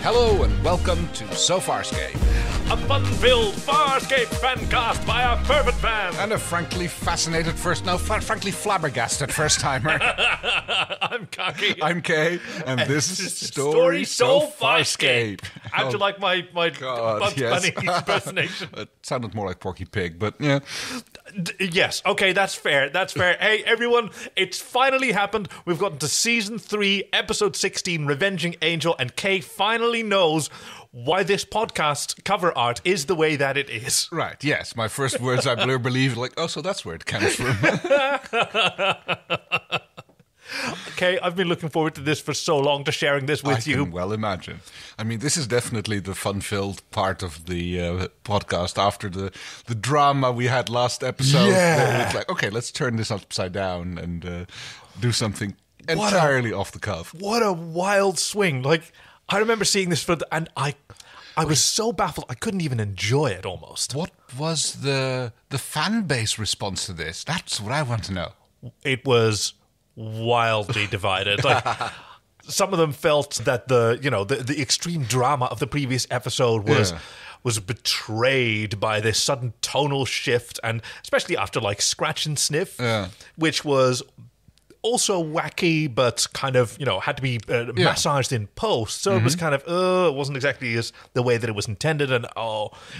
Hello and welcome to So Farscape. A fun-filled Farscape fancast by a fervent fan. And a frankly frankly flabbergasted first-timer. I'm Cocky. I'm Kay, and this is Story So Farscape. How'd you like my God, Bugs yes. Bunny impersonation? It sounded more like Porky Pig, but yeah. Yes, okay, that's fair. Hey, everyone, it's finally happened. We've gotten to Season 3, Episode 16, Revenging Angel, and Kay finally knows why this podcast cover art is the way that it is. Right, yes. My first words, I believe, like, oh, so that's where it comes from. Okay, I've been looking forward to this for so long, to sharing this with you. I can well imagine. I mean, this is definitely the fun-filled part of the podcast after the drama we had last episode. Yeah. It's like, okay, let's turn this upside down and do something entirely off the cuff. What a wild swing. Like, I remember seeing this and I was so baffled, I couldn't even enjoy it almost. What was the fan base response to this? That's what I want to know. It was wildly divided. Like, some of them felt that the extreme drama of the previous episode was betrayed by this sudden tonal shift, and especially after like Scratch and Sniff, which was also wacky, but kind of, had to be massaged in post. So it was kind of, it wasn't exactly as the way that it was intended. And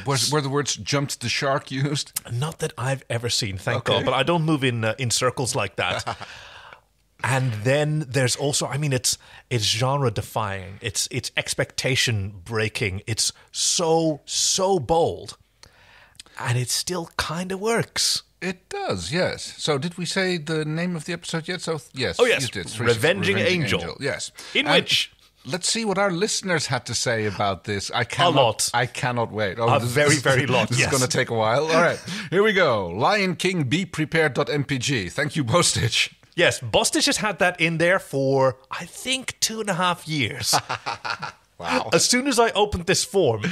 were the words "jumped the shark" used? Not that I've ever seen, thank God. But I don't move in circles like that. And then there's also, I mean, it's genre defying. It's expectation breaking. It's so bold, and it still kind of works. It does, yes. So did we say the name of the episode yet? So yes. Oh, yes. You did. Revenging Angel. Yes. In which... Let's see what our listeners had to say about this. I cannot wait. Oh, very lot, This yes. is going to take a while. All right, here we go. Lion King be Prepared.mpg. Thank you, Bostitch. Yes, Bostitch has had that in there for, I think, 2.5 years. Wow. As soon as I opened this form,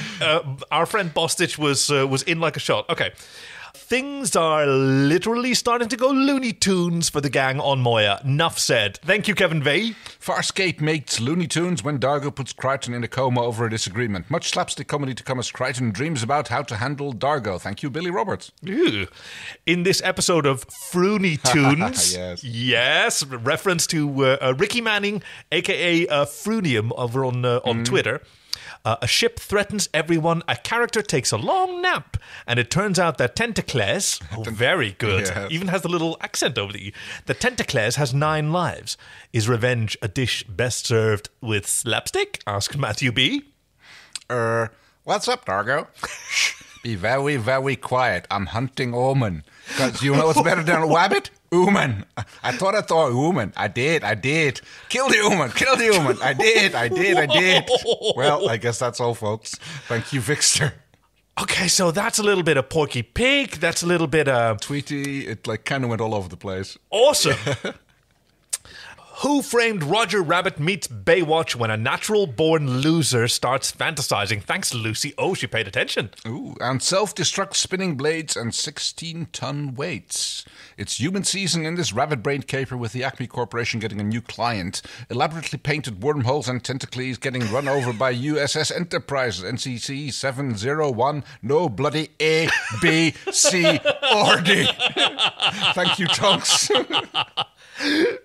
our friend Bostitch was in like a shot. Okay. Things are literally starting to go Looney Tunes for the gang on Moya. Nuff said. Thank you, Kevin Veighey. Farscape makes Looney Tunes when Dargo puts Crichton in a coma over a disagreement. Much slapstick comedy to come as Crichton dreams about how to handle Dargo. Thank you, Billy Roberts. Ew. In this episode of Frooney Tunes, yes, reference to Ricky Manning, a.k.a. Froonium, over on Twitter. A ship threatens everyone, a character takes a long nap, and it turns out that Tentaclēs, very good, even has the little accent over the E, the Tentaclēs has 9 lives. Is revenge a dish best served with slapstick? Asked MatthewB. What's up, Dargo? Be very, very quiet. I'm hunting Ooman. Because you know what's better than a wabbit? Ooman. I thought Ooman. I did. Kill the Ooman. I did. Well, I guess that's all, folks. Thank you, Vixter. Okay, so that's a little bit of Porky Pig. That's a little bit of... Tweety. It kind of went all over the place. Awesome. Who Framed Roger Rabbit meets Baywatch when a natural-born loser starts fantasizing? Thanks, Lucy. Oh, she paid attention. Ooh, and self-destruct spinning blades and 16-ton weights. It's human season in this rabbit-brained caper with the Acme Corporation getting a new client. Elaborately painted wormholes and Tentaclēs getting run over by USS Enterprise, NCC 701, no bloody A, B, C, or D. Thank you, Tonks.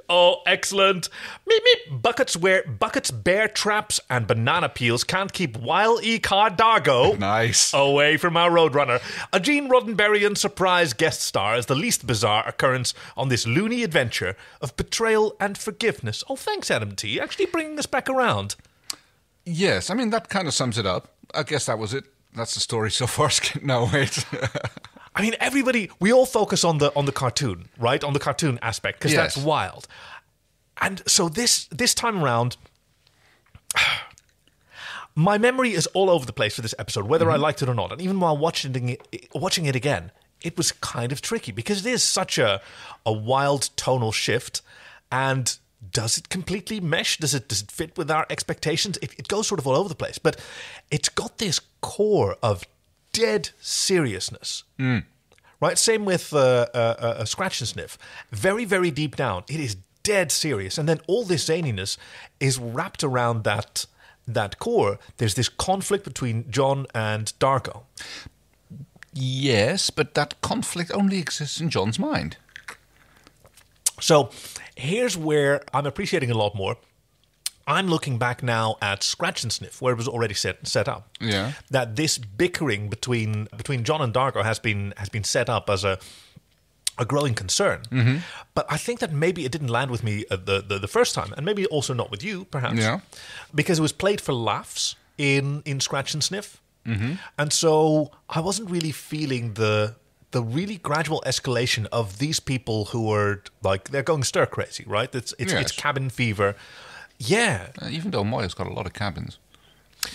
Oh, excellent. Meep, meep. Buckets, bear traps, and banana peels can't keep Wild E-Car Dargo away from our Roadrunner. A Gene Roddenberryan surprise guest star as the least bizarre occurrence on this loony adventure of betrayal and forgiveness. Oh, thanks, Adam T. Actually bringing us back around. Yes, I mean, that kind of sums it up. I guess that was it. That's the story so far. No, wait. I mean, we all focus on the cartoon, right? On the cartoon aspect, because that's wild. And so this time around, my memory is all over the place for this episode, whether I liked it or not. And even while watching it again, it was kind of tricky because it is such a wild tonal shift. And does it completely mesh? Does it fit with our expectations? It goes sort of all over the place. But it's got this core of dead seriousness. Right? Same with a Scratch and Sniff. Very, very deep down, it is dead serious. And then all this zaniness is wrapped around that that core, there's this conflict between John and Dargo. Yes, but that conflict only exists in John's mind. So here's where I'm appreciating a lot more. I'm looking back now at Scratch and Sniff, where it was already set up. Yeah. That this bickering between John and Dargo has been set up as a growing concern. Mm-hmm. But I think that maybe it didn't land with me the first time, and maybe also not with you, perhaps. Yeah. Because it was played for laughs in Scratch and Sniff. Mm-hmm. And so I wasn't really feeling the really gradual escalation of these people who are, like, they're going stir crazy, right? It's cabin fever. Yeah. Even though Moya's got a lot of cabins.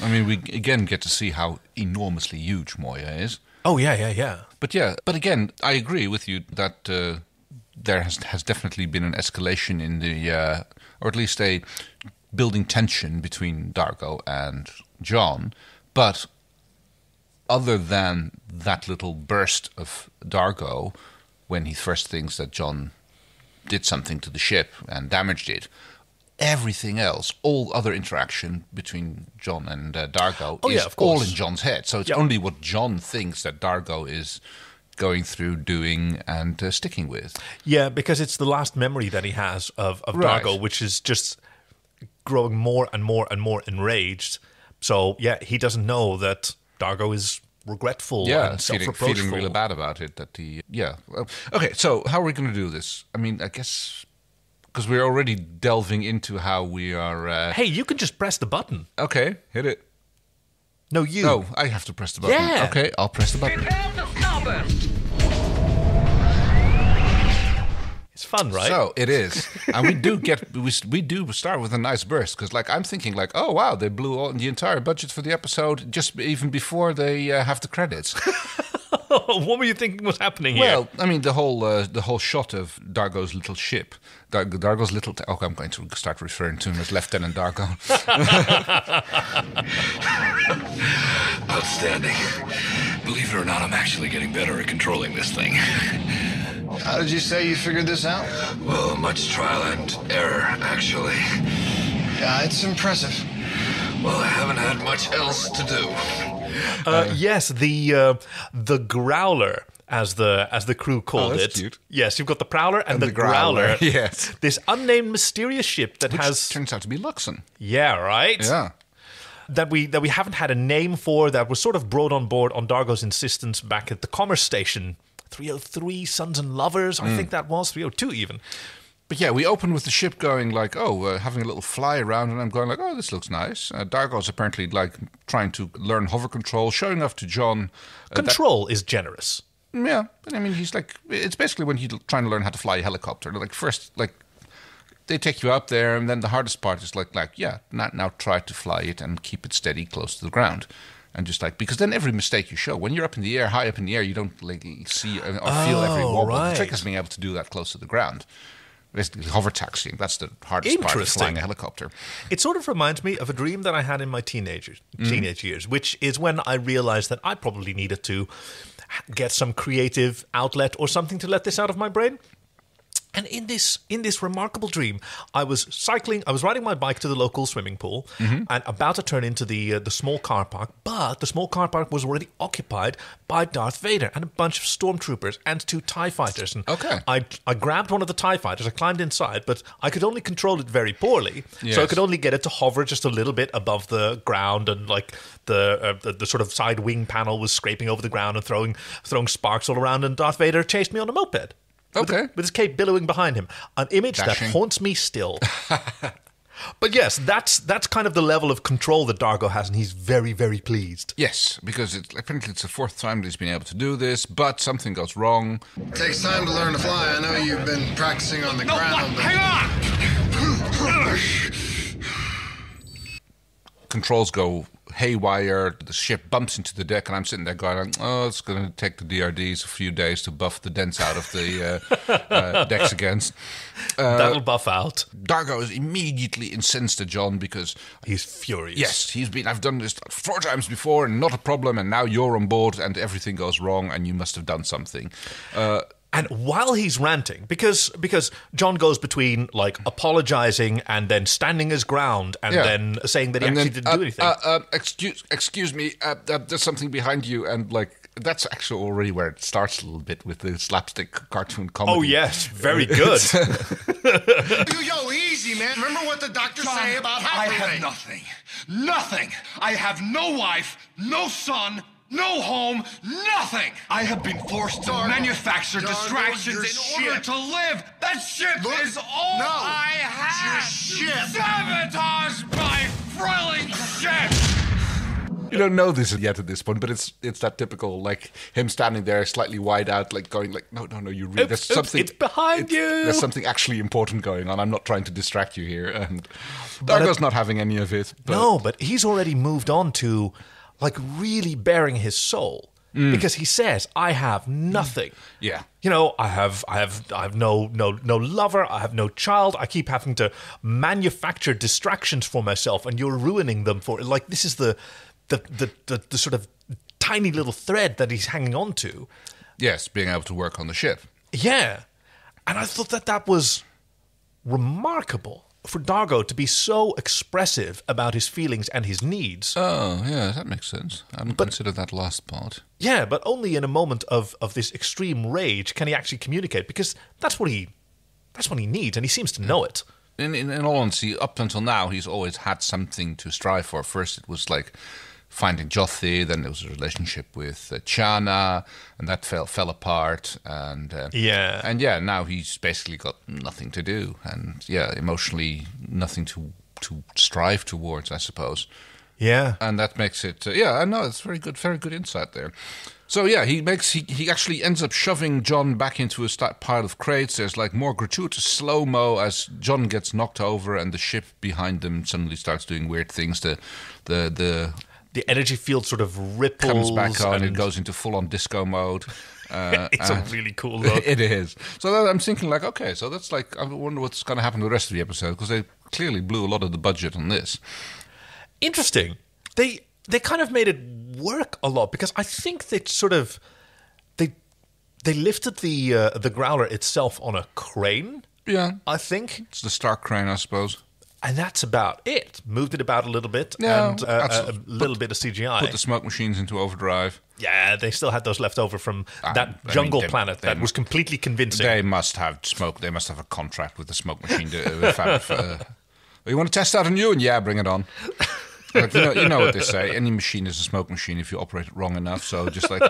I mean, we again get to see how enormously huge Moya is. Oh, yeah. But again, I agree with you that there has definitely been an escalation in the, or at least a building tension between Dargo and John. But other than that little burst of Dargo, when he first thinks that John did something to the ship and damaged it, everything else, all other interaction between John and Dargo is all in John's head. So it's only what John thinks that Dargo is going through, doing, and sticking with. Yeah, because it's the last memory that he has of Dargo, which is just growing more and more and more enraged. So, yeah, he doesn't know that Dargo is regretful and self-reproachful. Feeling really bad about it. Okay, so how are we going to do this? I mean, I guess because we're already delving into how we are... Hey, you can just press the button. Okay, hit it. No, you. Oh, I have to press the button. Yeah. Okay, I'll press the button. Prepare to starburst. It's fun, right? So it is, and we do start with a nice burst because, like, I'm thinking, like, oh wow, they blew the entire budget for the episode just even before they have the credits. What were you thinking was happening here? Well, I mean, the whole shot of Dargo's little ship, Dargo's little. I'm going to start referring to him as Lieutenant Dargo. Outstanding. Believe it or not, I'm actually getting better at controlling this thing. How did you say you figured this out? Well, much trial and error, actually. Yeah, it's impressive. Well, I haven't had much else to do. Yes, the growler, as the crew called that's it. cute. Yes, you've got the prowler and the growler. Yes, this unnamed mysterious ship that which turns out to be Luxon. Yeah, right. Yeah. That we haven't had a name for, that was sort of brought on board on Dargo's insistence back at the Commerce Station. 303 Sons and Lovers, I think that was 302 even. But yeah, we open with the ship going like, having a little fly around, and I'm going like, oh, this looks nice. Dargo's apparently like trying to learn hover control, showing off to John. Control is generous. Yeah, but I mean, he's like, it's basically when he's trying to learn how to fly a helicopter. Like first, like they take you up there, and then the hardest part is now try to fly it and keep it steady close to the ground. And just like, because then every mistake you show, when you're up in the air, high up in the air, you don't like see or feel every wobble. Right. The trick is being able to do that close to the ground. Basically, hover taxiing, that's the hardest part of flying a helicopter. It sort of reminds me of a dream that I had in my teenage years, which is when I realized that I probably needed to get some creative outlet or something to let this out of my brain. And in this remarkable dream, I was riding my bike to the local swimming pool and about to turn into the small car park, but the small car park was already occupied by Darth Vader and a bunch of stormtroopers and 2 TIE fighters. And I grabbed one of the TIE fighters, I climbed inside, but I could only control it very poorly, so I could only get it to hover just a little bit above the ground, and like the sort of side wing panel was scraping over the ground and throwing sparks all around, and Darth Vader chased me on a moped. Okay. With his cape billowing behind him. An image that haunts me still. But yes, that's kind of the level of control that Dargo has, and he's very, very pleased. Yes, because apparently it's the 4th time that he's been able to do this, but something goes wrong. It takes time to learn to fly. I know you've been practicing on the ground. Hang on! Controls go haywire, the ship bumps into the deck, and I'm sitting there going, oh, it's going to take the DRDs a few days to buff the dents out of the decks against. That'll buff out. Dargo is immediately incensed at John because he's furious. Yes, I've done this 4 times before and not a problem, and now you're on board and everything goes wrong and you must have done something. And while he's ranting, because John goes between, like, apologizing and then standing his ground and then saying that he actually didn't do anything. Excuse me, there's something behind you, and, like, that's actually already where it starts a little bit with the slapstick cartoon comedy. Oh, yes, very good. Yo, easy, man. Remember what the doctors say about I everything? have nothing. Nothing. I have no wife, no son, no home, nothing. I have been forced to manufacture distractions in order to live. That ship is all I have. Sabotage my thrilling ship. You don't know this yet at this point, but it's that typical, like, him standing there slightly wide out, like, going, like, no, you read. There's something. It's behind you. There's something actually important going on. I'm not trying to distract you here. And Dargo's not having any of it. But. No, but he's already moved on to, like, really bearing his soul. Because he says, I have nothing. Yeah. You know, I have no lover, I have no child, I keep having to manufacture distractions for myself, and you're ruining them for, like, this is the sort of tiny little thread that he's hanging on to. Yes, being able to work on the ship. Yeah. And I thought that was remarkable for Dargo to be so expressive about his feelings and his needs. Oh, yeah, that makes sense. I hadn't considered that last part. Yeah, but only in a moment of this extreme rage can he actually communicate, because that's what he needs, and he seems to know it. In all honesty, up until now, he's always had something to strive for. First, it was like finding Jothi, then there was a relationship with Chana, and that fell apart. And now he's basically got nothing to do, and emotionally nothing to strive towards, I suppose. Yeah, and that makes it. I know it's very good insight there. So yeah, he actually ends up shoving John back into a pile of crates. There's like more gratuitous slow-mo as John gets knocked over, and the ship behind them suddenly starts doing weird things. The energy field sort of ripples. Comes back on, and it goes into full-on disco mode. It's a really cool look. It is. So I'm thinking, like, okay, so that's like, I wonder what's going to happen to the rest of the episode, because they clearly blew a lot of the budget on this. Interesting. They kind of made it work a lot, because I think they sort of they lifted the growler itself on a crane. Yeah, I think it's the Stark crane, I suppose. And that's about it. Moved it about a little bit, and a little bit of CGI. Put the smoke machines into overdrive. Yeah, they still had those left over from that jungle planet that was completely convincing. They must have smoke. They must have a contract with the smoke machine. You want to test out a new one? Yeah, bring it on. Like, you know what they say. Any machine is a smoke machine if you operate it wrong enough. So just like...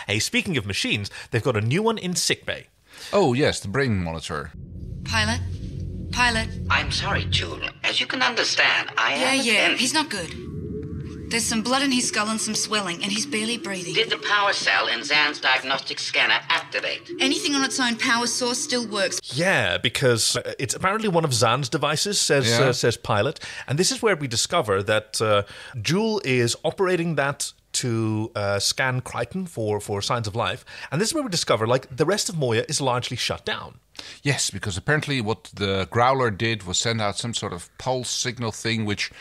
Hey, speaking of machines, they've got a new one in sickbay. Oh, yes, the brain monitor. Pilot? I'm sorry, June. As you can understand, I am... Yeah, he's not good. There's some blood in his skull and some swelling, and he's barely breathing. Did the power cell in Zan's diagnostic scanner activate? Anything on its own power source still works. Yeah, because it's apparently one of Zan's devices, says Pilot. And this is where we discover that Jewel is operating that to scan Crichton for signs of life. And this is where we discover, like, the rest of Moya is largely shut down. Yes, because apparently what the Growler did was send out some sort of pulse signal thing which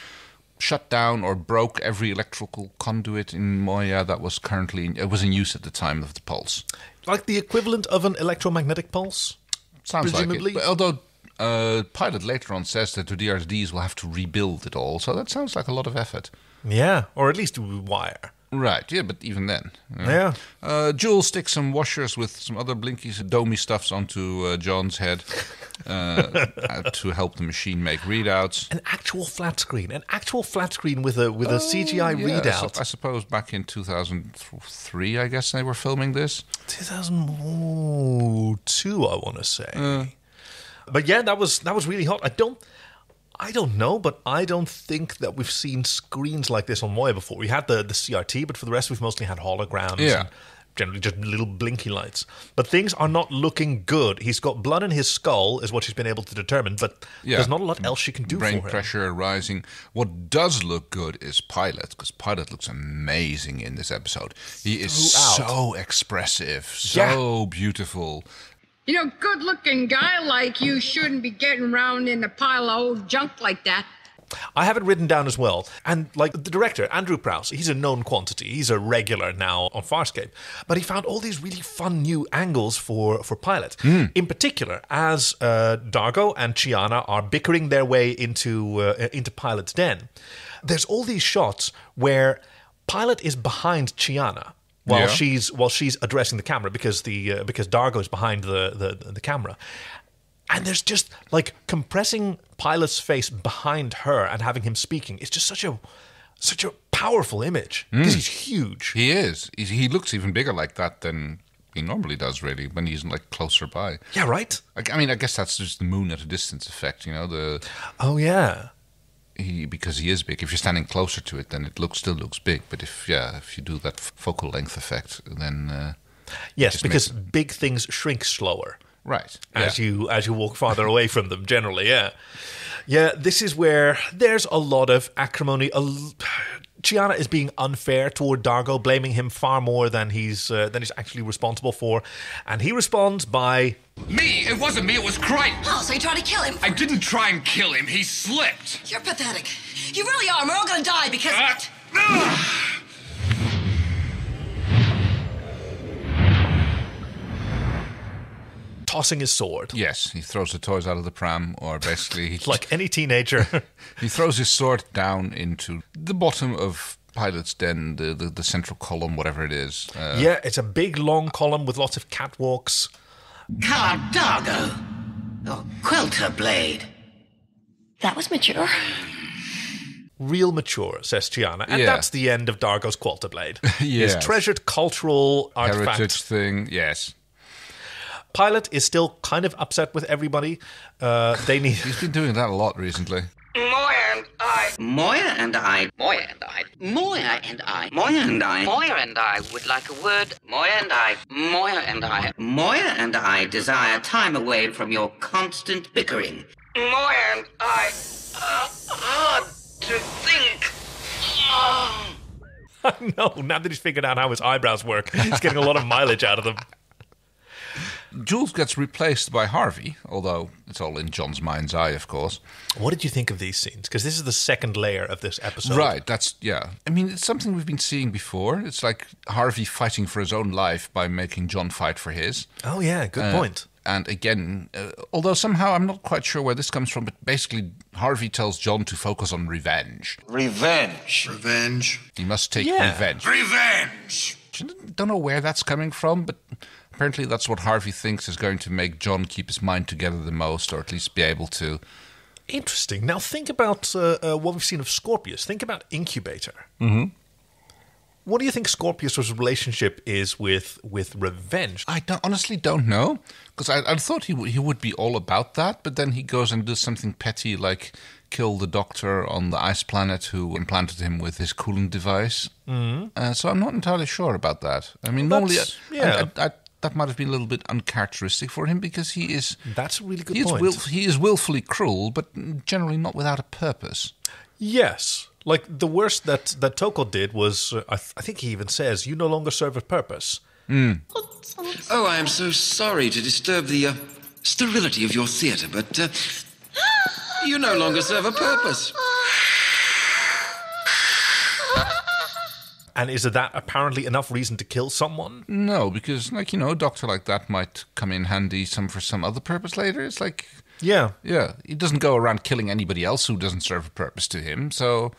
shut down or broke every electrical conduit in Moya that was was in use at the time of the pulse. Like the equivalent of an electromagnetic pulse? Sounds presumably. Like it. But although Pilot later on says that the DRDs will have to rebuild it all, so that sounds like a lot of effort. Yeah, or at least wire. Right, yeah, but even then. Yeah. Jewel sticks some washers with some other blinkies, domey stuffs onto John's head to help the machine make readouts. An actual flat screen with a CGI readout. So I suppose back in 2003, I guess they were filming this. 2002, I want to say. But yeah, that was really hot. I don't know, but I don't think that we've seen screens like this on Moya before. We had the CRT, but for the rest, we've mostly had holograms and generally just little blinky lights. But things are not looking good. He's got blood in his skull, is what she's been able to determine, but there's not a lot else she can do for him. Brain pressure rising. What does look good is Pilot, because Pilot looks amazing in this episode. He is so expressive, so beautiful. You know, good-looking guy like you shouldn't be getting around in a pile of old junk like that. I have it written down as well. And like the director, Andrew Prowse, he's a known quantity. He's a regular now on Farscape. But he found all these really fun new angles for Pilot. In particular, as Dargo and Chiana are bickering their way into Pilot's den, there's all these shots where Pilot is behind Chiana while she's addressing the camera because Dargo is behind the camera. And there's just like compressing Pilot's face behind her and having him speaking. It's just such a powerful image because he's huge. He is. He looks even bigger like that than he normally does, really, when he's like closer by. Yeah, right. I mean, I guess that's just the moon at a distance effect, you know. Oh yeah. Because he is big. If you're standing closer to it, then it still looks big. But if you do that focal length effect, then yes, because big things shrink slower. Right. As you walk farther away from them, generally, yeah. Yeah, this is where there's a lot of acrimony. Chiana is being unfair toward Dargo, blaming him far more than he's actually responsible for. And he responds by... Me? It wasn't me, it was Crichton. Oh, so you tried to kill him? I didn't try and kill him, he slipped. You're pathetic. You really are, and we're all gonna die because of it. Tossing his sword. Yes, he throws the toys out of the pram, or basically... like any teenager. He throws his sword down into the bottom of Pilot's den, the central column, whatever it is. Yeah, it's a big, long column with lots of catwalks. Dargo. Or Quilter Blade. That was mature. Real mature, says Chiana. And that's the end of Dargo's Quilter Blade. His treasured cultural artifact. Heritage thing, yes. Pilot is still kind of upset with everybody. He's been doing that a lot recently. Moya and I would like a word. Moya and I desire time away from your constant bickering. Moya and I hard to think. I know, now that he's figured out how his eyebrows work, he's getting a lot of mileage out of them. Jules gets replaced by Harvey, although it's all in John's mind's eye, of course. What did you think of these scenes? Because this is the second layer of this episode. Right, I mean, it's something we've been seeing before. It's like Harvey fighting for his own life by making John fight for his. Oh, yeah, good point. And again, although somehow I'm not quite sure where this comes from, but basically Harvey tells John to focus on revenge. Revenge. He must take revenge. Revenge! Don't know where that's coming from, but apparently that's what Harvey thinks is going to make John keep his mind together the most, or at least be able to. Interesting. Now think about what we've seen of Scorpius. Think about Incubator. Mm-hmm. What do you think Scorpius' relationship is with revenge? I honestly don't know, because I thought he would be all about that, but then he goes and does something petty like kill the doctor on the ice planet who implanted him with his cooling device. Mm-hmm. So I'm not entirely sure about that. I mean, normally that might have been a little bit uncharacteristic for him, because he is... That's a really good point. He is willfully cruel, but generally not without a purpose. Yes. Like, the worst that Toko did was, I think he even says, you no longer serve a purpose. Mm. Oh, I am so sorry to disturb the sterility of your theatre, but you no longer serve a purpose. And is that apparently enough reason to kill someone? No, because, like, a doctor like that might come in handy for some other purpose later. It's like... Yeah. He doesn't go around killing anybody else who doesn't serve a purpose to him, so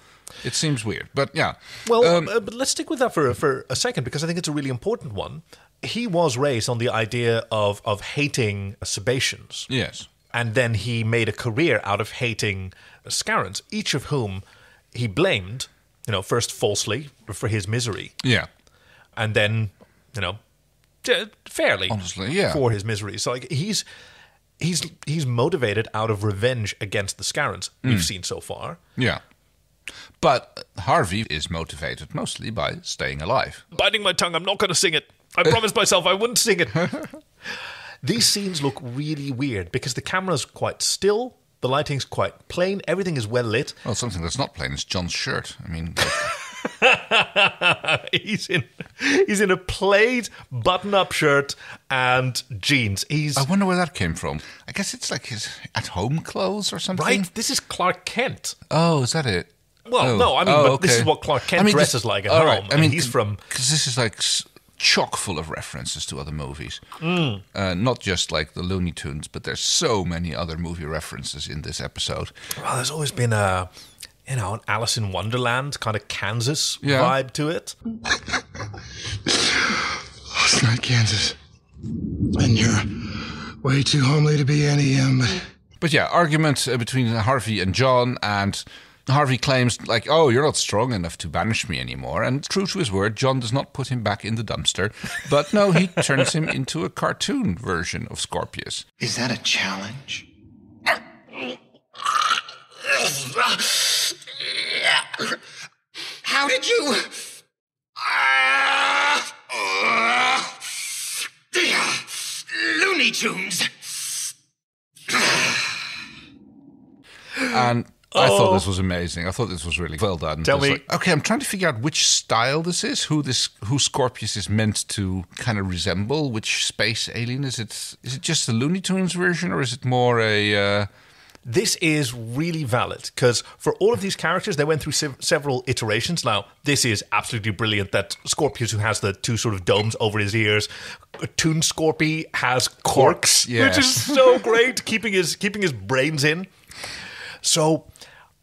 it seems weird. But yeah. Well, but let's stick with that for a second, because I think it's a really important one. He was raised on the idea of hating Sebaceans. Yes. And then he made a career out of hating Scarans, each of whom he blamed, first falsely for his misery. Yeah. And then, fairly. Honestly, yeah. For his misery. So like he's motivated out of revenge against the Scarans we've seen so far. Yeah. But Harvey is motivated mostly by staying alive. Biting my tongue, I'm not going to sing it. I promised myself I wouldn't sing it. These scenes look really weird because the camera's quite still, the lighting's quite plain, everything is well lit. Well, something that's not plain is John's shirt. I mean... He's in a plaid button-up shirt and jeans. I wonder where that came from. I guess it's like his at-home clothes or something. Right, this is Clark Kent. Oh, is that it? Well, no, I mean, but this is what Clark Kent dresses like at home. Right. I mean, he's from... Because this is like chock full of references to other movies. Not just like the Looney Tunes, but there's so many other movie references in this episode. Well, there's always been an Alice in Wonderland kind of Kansas vibe to it. Last night, Kansas. And you're way too homely to be any... But yeah, argument between Harvey and John, and Harvey claims, like, oh, you're not strong enough to banish me anymore. And true to his word, John does not put him back in the dumpster. But no, he turns him into a cartoon version of Scorpius. Is that a challenge? How did you... Looney Tunes. And I thought this was amazing. I thought this was really well done. Tell me. Like, okay, I'm trying to figure out which style this is, who Scorpius is meant to kind of resemble, which space alien. Is it just the Looney Tunes version, or is it more a... This is really valid, because for all of these characters, they went through several iterations. Now, this is absolutely brilliant that Scorpius, who has the two sort of domes over his ears, Toon Scorpy has corks, which is so great, keeping his brains in. So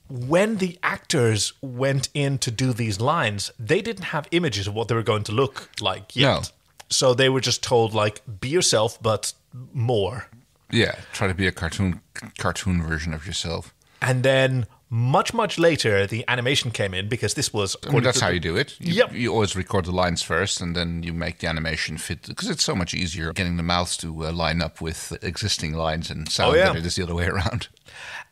when the actors went in to do these lines, they didn't have images of what they were going to look like yet. No. So they were just told, like, be yourself, but more. Yeah, try to be a cartoon version of yourself. And then much, much later, the animation came in, because this was... that's how you do it. Yep. You always record the lines first, and then you make the animation fit, because it's so much easier getting the mouths to line up with existing lines and sound better the other way around.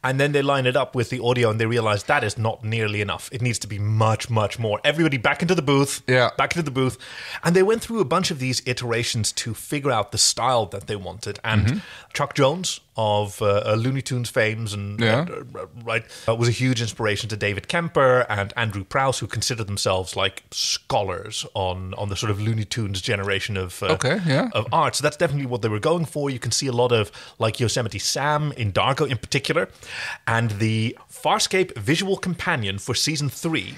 And then they line it up with the audio, and they realize that is not nearly enough. It needs to be much, much more. Everybody back into the booth. Yeah. Back into the booth. And they went through a bunch of these iterations to figure out the style that they wanted. And Chuck Jones of Looney Tunes fames was a huge inspiration to David Kemper and Andrew Prowse, who consider themselves like scholars on the sort of Looney Tunes generation of art. So that's definitely what they were going for. You can see a lot of like Yosemite Sam in Dargo in particular. And the Farscape visual companion for season 3,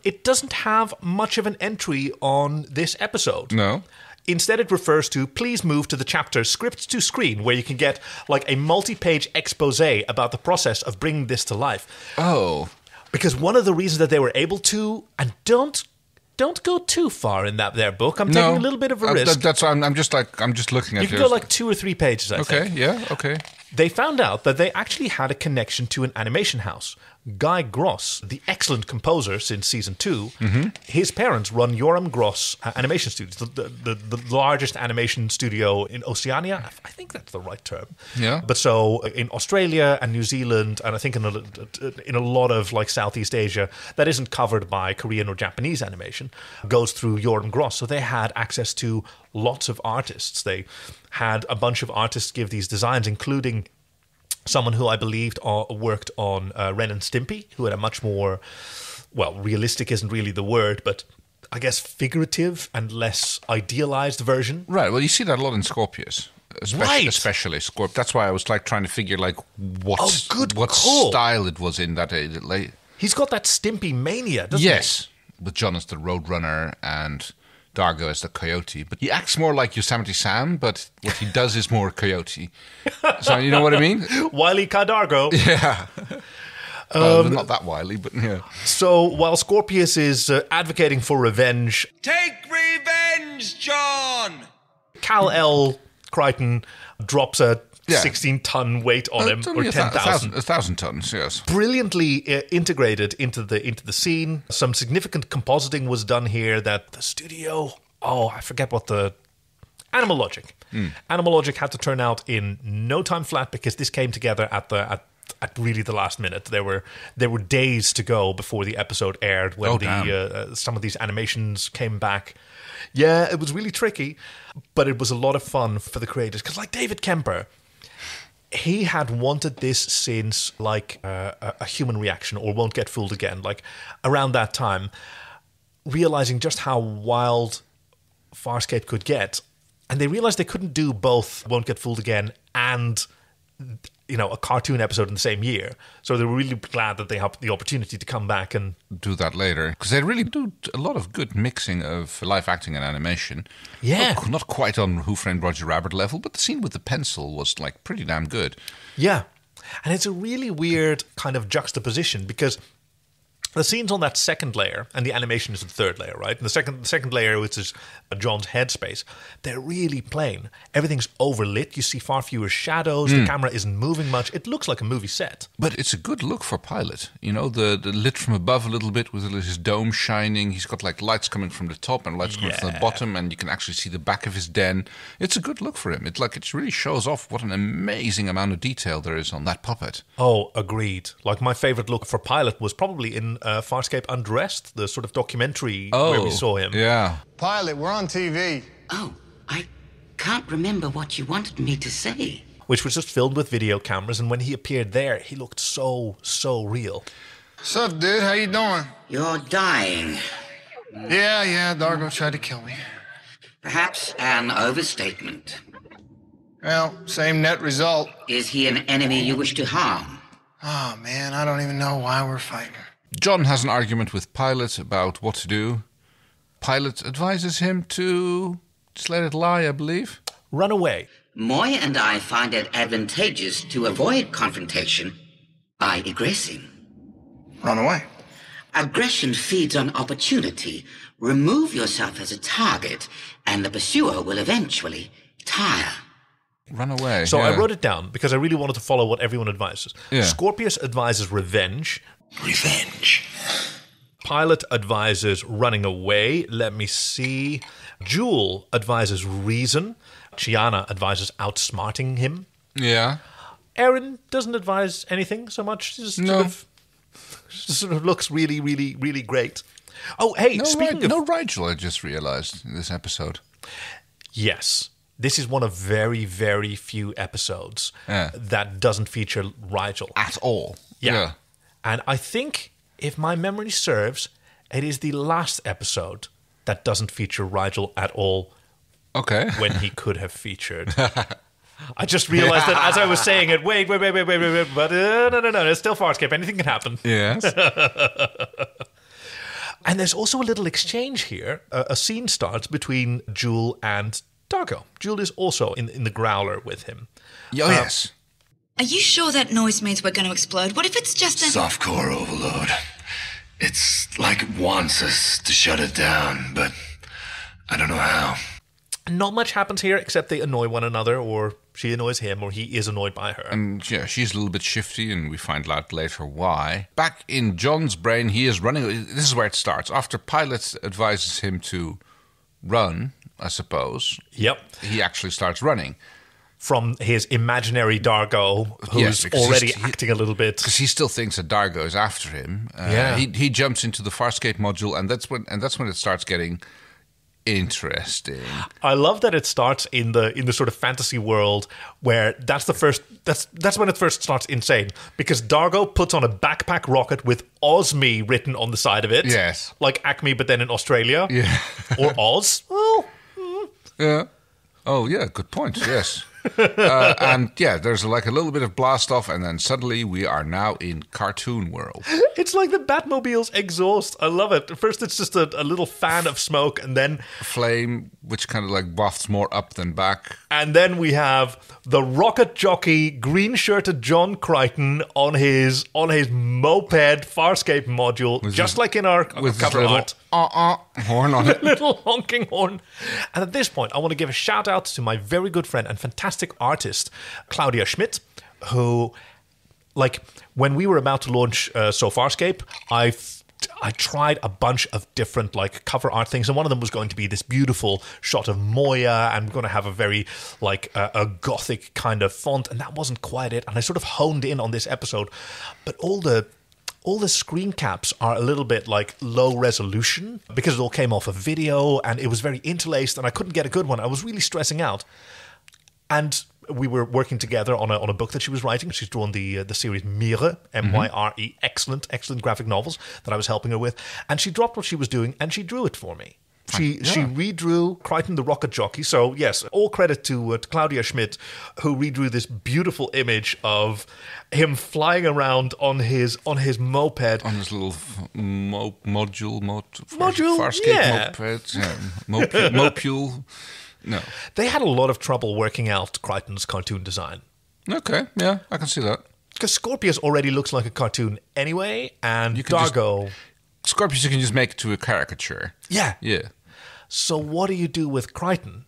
it doesn't have much of an entry on this episode. No. Instead, it refers to, please move to the chapter Script to Screen, where you can get like a multi-page expose about the process of bringing this to life. Oh. Because one of the reasons that they were able to, and don't go too far in that book. I'm taking a little bit of a risk. That's why I'm just looking at it. You can go like 2 or 3 pages, I think. Okay, yeah, okay. They found out that they actually had a connection to an animation house. Guy Gross, the excellent composer since season 2, his parents run Yoram Gross Animation Studios, the largest animation studio in Oceania. I think that's the right term. Yeah. But so in Australia and New Zealand, and I think in a lot of like Southeast Asia, that isn't covered by Korean or Japanese animation, goes through Yoram Gross. So they had access to lots of artists. They had a bunch of artists give these designs, including someone who I believed worked on Ren and Stimpy, who had a much more, well, realistic isn't really the word, but I guess figurative and less idealized version. Right. Well, you see that a lot in Scorpius. Especially Scorp. That's why I was like trying to figure like what style it was in that. He's got that Stimpy mania, doesn't he? Yes. With John as the Roadrunner and Dargo as the coyote, but he acts more like Yosemite Sam, but what he does is more coyote. So you know what I mean? Wily Dargo. Yeah. Not that wily, but yeah. So while Scorpius is advocating for revenge... Take revenge, John! Cal L. Crichton drops a 16-ton weight on him, or 10,000. 1,000 tons, yes. Brilliantly integrated into the scene. Some significant compositing was done here that the studio... Oh, I forget what the... Animal Logic. Animal Logic had to turn out in no time flat, because this came together at really the last minute. There were days to go before the episode aired when some of these animations came back. Yeah, it was really tricky, but it was a lot of fun for the creators. Because like David Kemper, he had wanted this since like a Human Reaction or Won't Get Fooled Again, like around that time. realizing just how wild Farscape could get. And they realized they couldn't do both Won't Get Fooled Again and, a cartoon episode in the same year. So they were really glad that they had the opportunity to come back and do that later. Because they really do a lot of good mixing of live acting and animation. Yeah. Not quite on Who Framed Roger Rabbit level, but the scene with the pencil was pretty damn good. Yeah. And it's a really weird kind of juxtaposition because the scene's on that second layer, and the animation is the third layer, right? And the second layer, which is John's headspace, they're really plain. Everything's overlit. You see far fewer shadows. The camera isn't moving much. It looks like a movie set. But it's a good look for Pilot. The lit from above a little bit with his dome shining. He's got lights coming from the top and lights coming from the bottom, and you can actually see the back of his den. It's a good look for him. It really shows off what an amazing amount of detail there is on that puppet. Oh, agreed. My favorite look for Pilot was probably in Farscape Undressed, the sort of documentary where we saw him. Yeah. Pilot, we're on TV. Oh, I can't remember what you wanted me to say. Which was just filmed with video cameras, and when he appeared there, he looked so real. Sup, dude? How you doing? You're dying. Yeah, Dargo tried to kill me. Perhaps an overstatement. Well, same net result. Is he an enemy you wish to harm? Oh, man, I don't even know why we're fighting. John has an argument with Pilot about what to do. Pilot advises him to just let it lie, I believe. Run away. Moya and I find it advantageous to avoid confrontation by aggressing. Run away. Aggression feeds on opportunity. Remove yourself as a target, and the pursuer will eventually tire. Run away. So I wrote it down because I really wanted to follow what everyone advises. Yeah. Scorpius advises revenge. Revenge. Pilot advises running away. Let me see. Jewel advises reason. Chiana advises outsmarting him. Yeah. Erin doesn't advise anything so much. Just sort of looks really, really, really great. Oh, hey, speaking of... No Rigel, I just realized in this episode. Yes. This is one of very, very few episodes that doesn't feature Rigel. At all. Yeah. And I think, if my memory serves, it is the last episode that doesn't feature Rigel at all. Okay. When he could have featured. I just realized that as I was saying it, wait, but no, it's still Farscape. Anything can happen. Yes. And there's also a little exchange here. A scene starts between Jewel and Dargo. Jewel is also in the growler with him. Oh, yes. Are you sure that noise means we're going to explode? What if it's just a... Softcore overload. It's like it wants us to shut it down, but I don't know how. Not much happens here except they annoy one another, or she annoys him, or he is annoyed by her. And yeah, she's a little bit shifty, and we find out later why. Back in John's brain, he is running. This is where it starts. After Pilot advises him to run, I suppose. Yep. He actually starts running. From his imaginary Dargo, who's already acting a little bit. Because he still thinks that Dargo is after him. He jumps into the Farscape module, and that's when it starts getting interesting. I love that it starts in the sort of fantasy world where that's when it first starts insane, because Dargo puts on a backpack rocket with Osme written on the side of it. Yes. Like Acme, but then in Australia. Yeah. Or Oz. Well, yeah. Oh, yeah, good point. Yes. And yeah, there's a little bit of blast off, and then suddenly we are now in cartoon world. It's like the Batmobile's exhaust. I love it. First, it's just a little fan of smoke, and then flame, which kind of wafts more up than back. And then we have the rocket jockey, green-shirted John Crichton on his moped Farscape module, just like in our cover art. Horn on it. Little honking horn. And at this point, I want to give a shout out to my very good friend and fantastic artist, Claudia Schmidt, who, when we were about to launch So Farscape, I tried a bunch of different cover art things, and one of them was going to be this beautiful shot of Moya, and we're going to have a very a gothic kind of font, and that wasn't quite it. And I sort of honed in on this episode, but all the screen caps are a little bit low resolution because it all came off of video and it was very interlaced and I couldn't get a good one. I was really stressing out. And we were working together on a book that she was writing. She's drawn the series Myre, M-Y-R-E, excellent graphic novels that I was helping her with. And she dropped what she was doing and she drew it for me. She redrew Crichton the Rocket Jockey. So, yes, all credit to Claudia Schmidt, who redrew this beautiful image of him flying around on his moped. On his little module, Farscape yeah. moped. Yeah. Mopule. No. They had a lot of trouble working out Crichton's cartoon design. Okay, yeah, I can see that. Because Scorpius already looks like a cartoon anyway, and Dargo... Scorpius you can just make to a caricature. Yeah. Yeah. So what do you do with Crichton?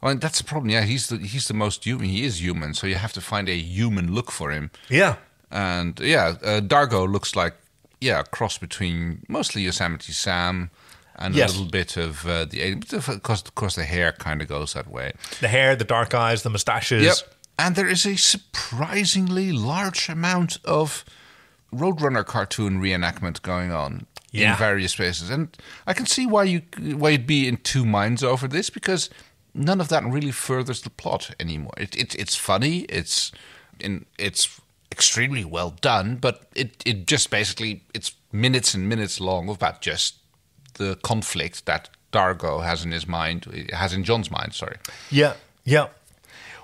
Well, that's the problem. Yeah, he's the most human. He is human, so you have to find a human look for him. Yeah. And Dargo looks like a cross between mostly Yosemite Sam and a little bit of of course the hair kind of goes that way. The hair, the dark eyes, the mustaches. Yep. And there is a surprisingly large amount of Roadrunner cartoon reenactment going on. In various spaces, and I can see why you'd be in two minds over this, because none of that really furthers the plot anymore. It's funny, it's extremely well done, but it just basically it's minutes and minutes long about just the conflict that Dargo has in John's mind. Sorry. Yeah.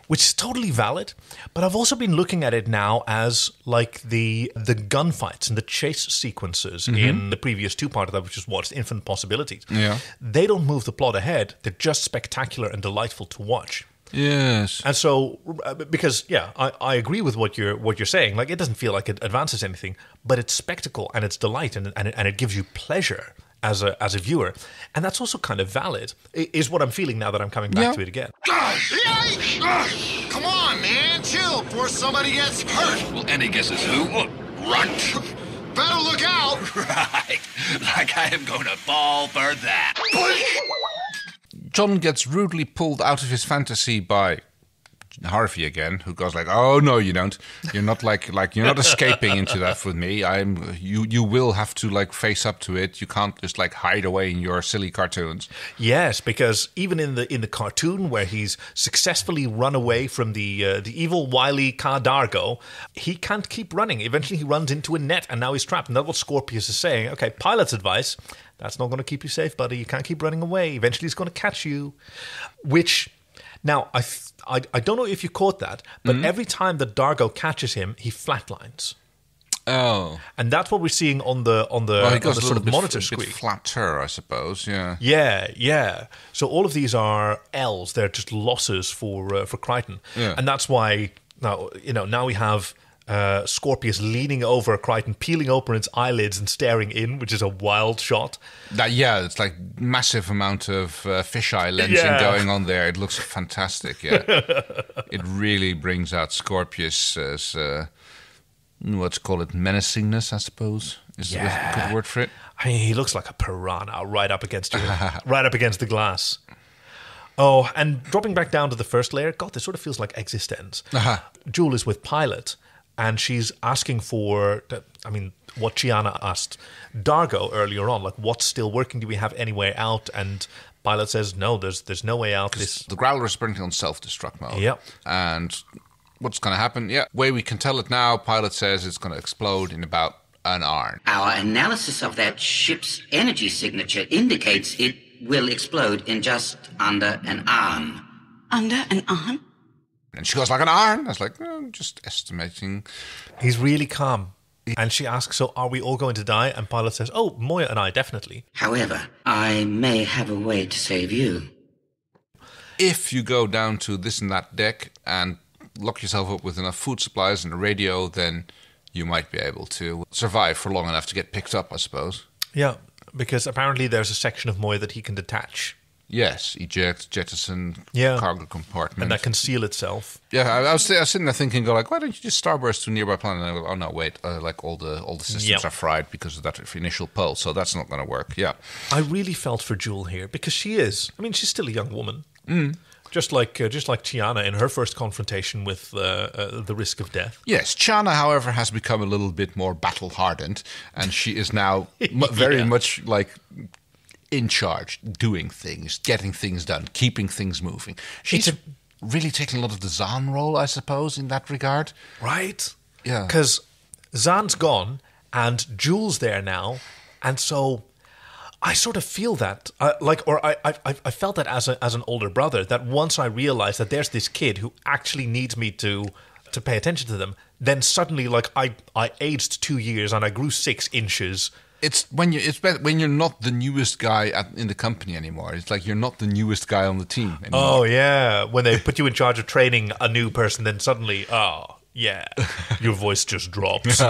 Which is totally valid, but I've also been looking at it now as like the gunfights and the chase sequences in the previous two part of that, which is what's Infinite Possibilities. Yeah, they don't move the plot ahead; they're just spectacular and delightful to watch. Yes, and so because I agree with what you're saying. Like, it doesn't feel like it advances anything, but it's spectacle and it's delight and it gives you pleasure as a viewer, and that's also kind of valid. Is what I'm feeling now that I'm coming back to it again. Come on, man, chill before somebody gets hurt. Well, any guesses who? Runt. Better look out. Right, like I am going to fall for that. John gets rudely pulled out of his fantasy by Harvey again, who goes like, "Oh no, you don't. You're not like you're not escaping into that with me. You will have to like face up to it. You can't just like hide away in your silly cartoons." Yes, because even in the cartoon where he's successfully run away from the evil wily Ka Dargo, he can't keep running. Eventually, he runs into a net, and now he's trapped. And that's what Scorpius is saying. Okay, pilot's advice. That's not going to keep you safe, buddy. You can't keep running away. Eventually, he's going to catch you. Which, now, I don't know if you caught that, but every time that Dargo catches him, he flatlines. Oh, and that's what we're seeing on the sort of monitor screen. A bit flatter, I suppose. Yeah. Yeah. So all of these are L's. They're just losses for Crichton, and that's why now we have Scorpius leaning over Crichton, peeling open its eyelids and staring in, which is a wild shot. It's like massive amount of fisheye lensing going on there. It looks fantastic. Yeah, it really brings out Scorpius's let's call it menacingness, I suppose. Is a good word for it. I mean, he looks like a piranha right up against the glass. Oh, and dropping back down to the first layer, God, this sort of feels like Existence. Jewel is with Pilot. And she's asking for, what Chiana asked Dargo earlier on, like, what's still working? Do we have any way out? And Pilot says, no, there's no way out. The Growler is burning on self-destruct mode. Yep. And what's going to happen? Way we can tell it now, Pilot says it's going to explode in about an hour. Our analysis of that ship's energy signature indicates it will explode in just under an hour. Under an hour? And she goes, like an iron. I was like, just estimating. He's really calm. And she asks, so are we all going to die? And Pilot says, oh, Moya and I, definitely. However, I may have a way to save you. If you go down to this and that deck and lock yourself up with enough food supplies and a radio, then you might be able to survive for long enough to get picked up, I suppose. Yeah, because apparently there's a section of Moya that he can detach. Yes, eject, jettison, cargo compartment. And that can seal itself. Yeah, I was sitting there thinking, why don't you just starburst to a nearby planet? And I go, oh no, wait, all the systems are fried because of that initial pulse, so that's not going to work. Yeah. I really felt for Jewel here, because she's still a young woman. Just like Chiana in her first confrontation with the risk of death. Yes, Chiana, however, has become a little bit more battle-hardened, and she is now very much like in charge, doing things, getting things done, keeping things moving. really taking a lot of the Zahn role, I suppose, in that regard. Right? Yeah. Because Zahn's gone and Jules there now, and so I sort of feel that, I felt that as an older brother, that once I realized that there's this kid who actually needs me to pay attention to them, then suddenly, like, I aged 2 years and I grew 6 inches. It's when you're not the newest guy in the company anymore. It's like you're not the newest guy on the team anymore. Oh, yeah. When they put you in charge of training a new person, then suddenly, yeah, your voice just drops.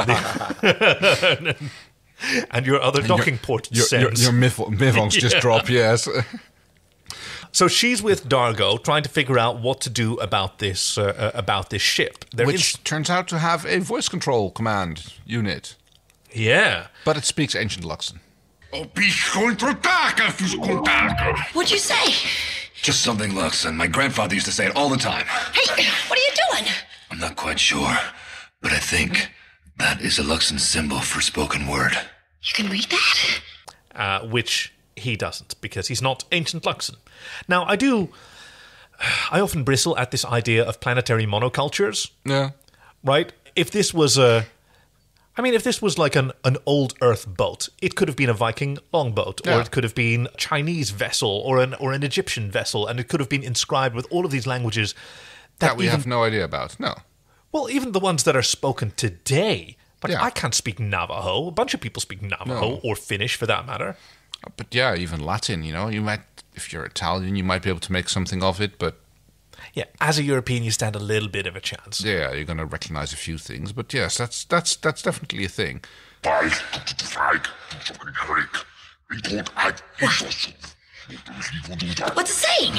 And your other docking port descends. Your mivons just drop, yes. So she's with Dargo, trying to figure out what to do about this ship. Which turns out to have a voice control command unit. Yeah. But it speaks Ancient Luxon. What'd you say? Just something Luxon. My grandfather used to say it all the time. Hey, what are you doing? I'm not quite sure, but I think that is a Luxon symbol for spoken word. You can read that? Which he doesn't, because he's not Ancient Luxon. Now, I often bristle at this idea of planetary monocultures. Yeah. Right? If this was like an old Earth boat, it could have been a Viking longboat, or it could have been a Chinese vessel, or an Egyptian vessel, and it could have been inscribed with all of these languages that we have no idea about. No. Well, even the ones that are spoken today. Like, I can't speak Navajo. A bunch of people speak Navajo, or Finnish for that matter. But yeah, even Latin, you know. You might, if you're Italian, you might be able to make something of it, but... Yeah, as a European, you stand a little bit of a chance. Yeah, you're going to recognize a few things. But yes, that's definitely a thing. What's it saying?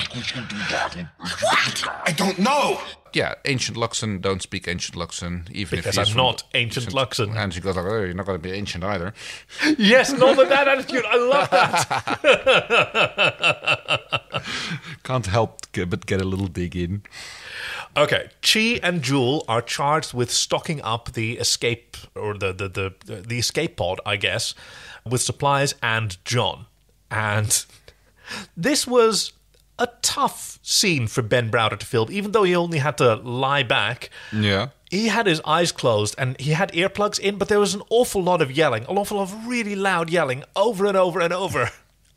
What? I don't know. Yeah, Ancient Luxon don't speak Ancient Luxon, even because if he's I'm not Ancient Luxon. And she goes like, oh, you're not going to be ancient either. Yes, no, but that attitude, I love that. Can't help but get a little dig in. Okay, Chi and Jewel are charged with stocking up the escape, or the escape pod, I guess, with supplies and John. And this was a tough scene for Ben Browder to film, even though he only had to lie back. Yeah. He had his eyes closed and he had earplugs in, but there was an awful lot of yelling, an awful lot of really loud yelling over and over and over.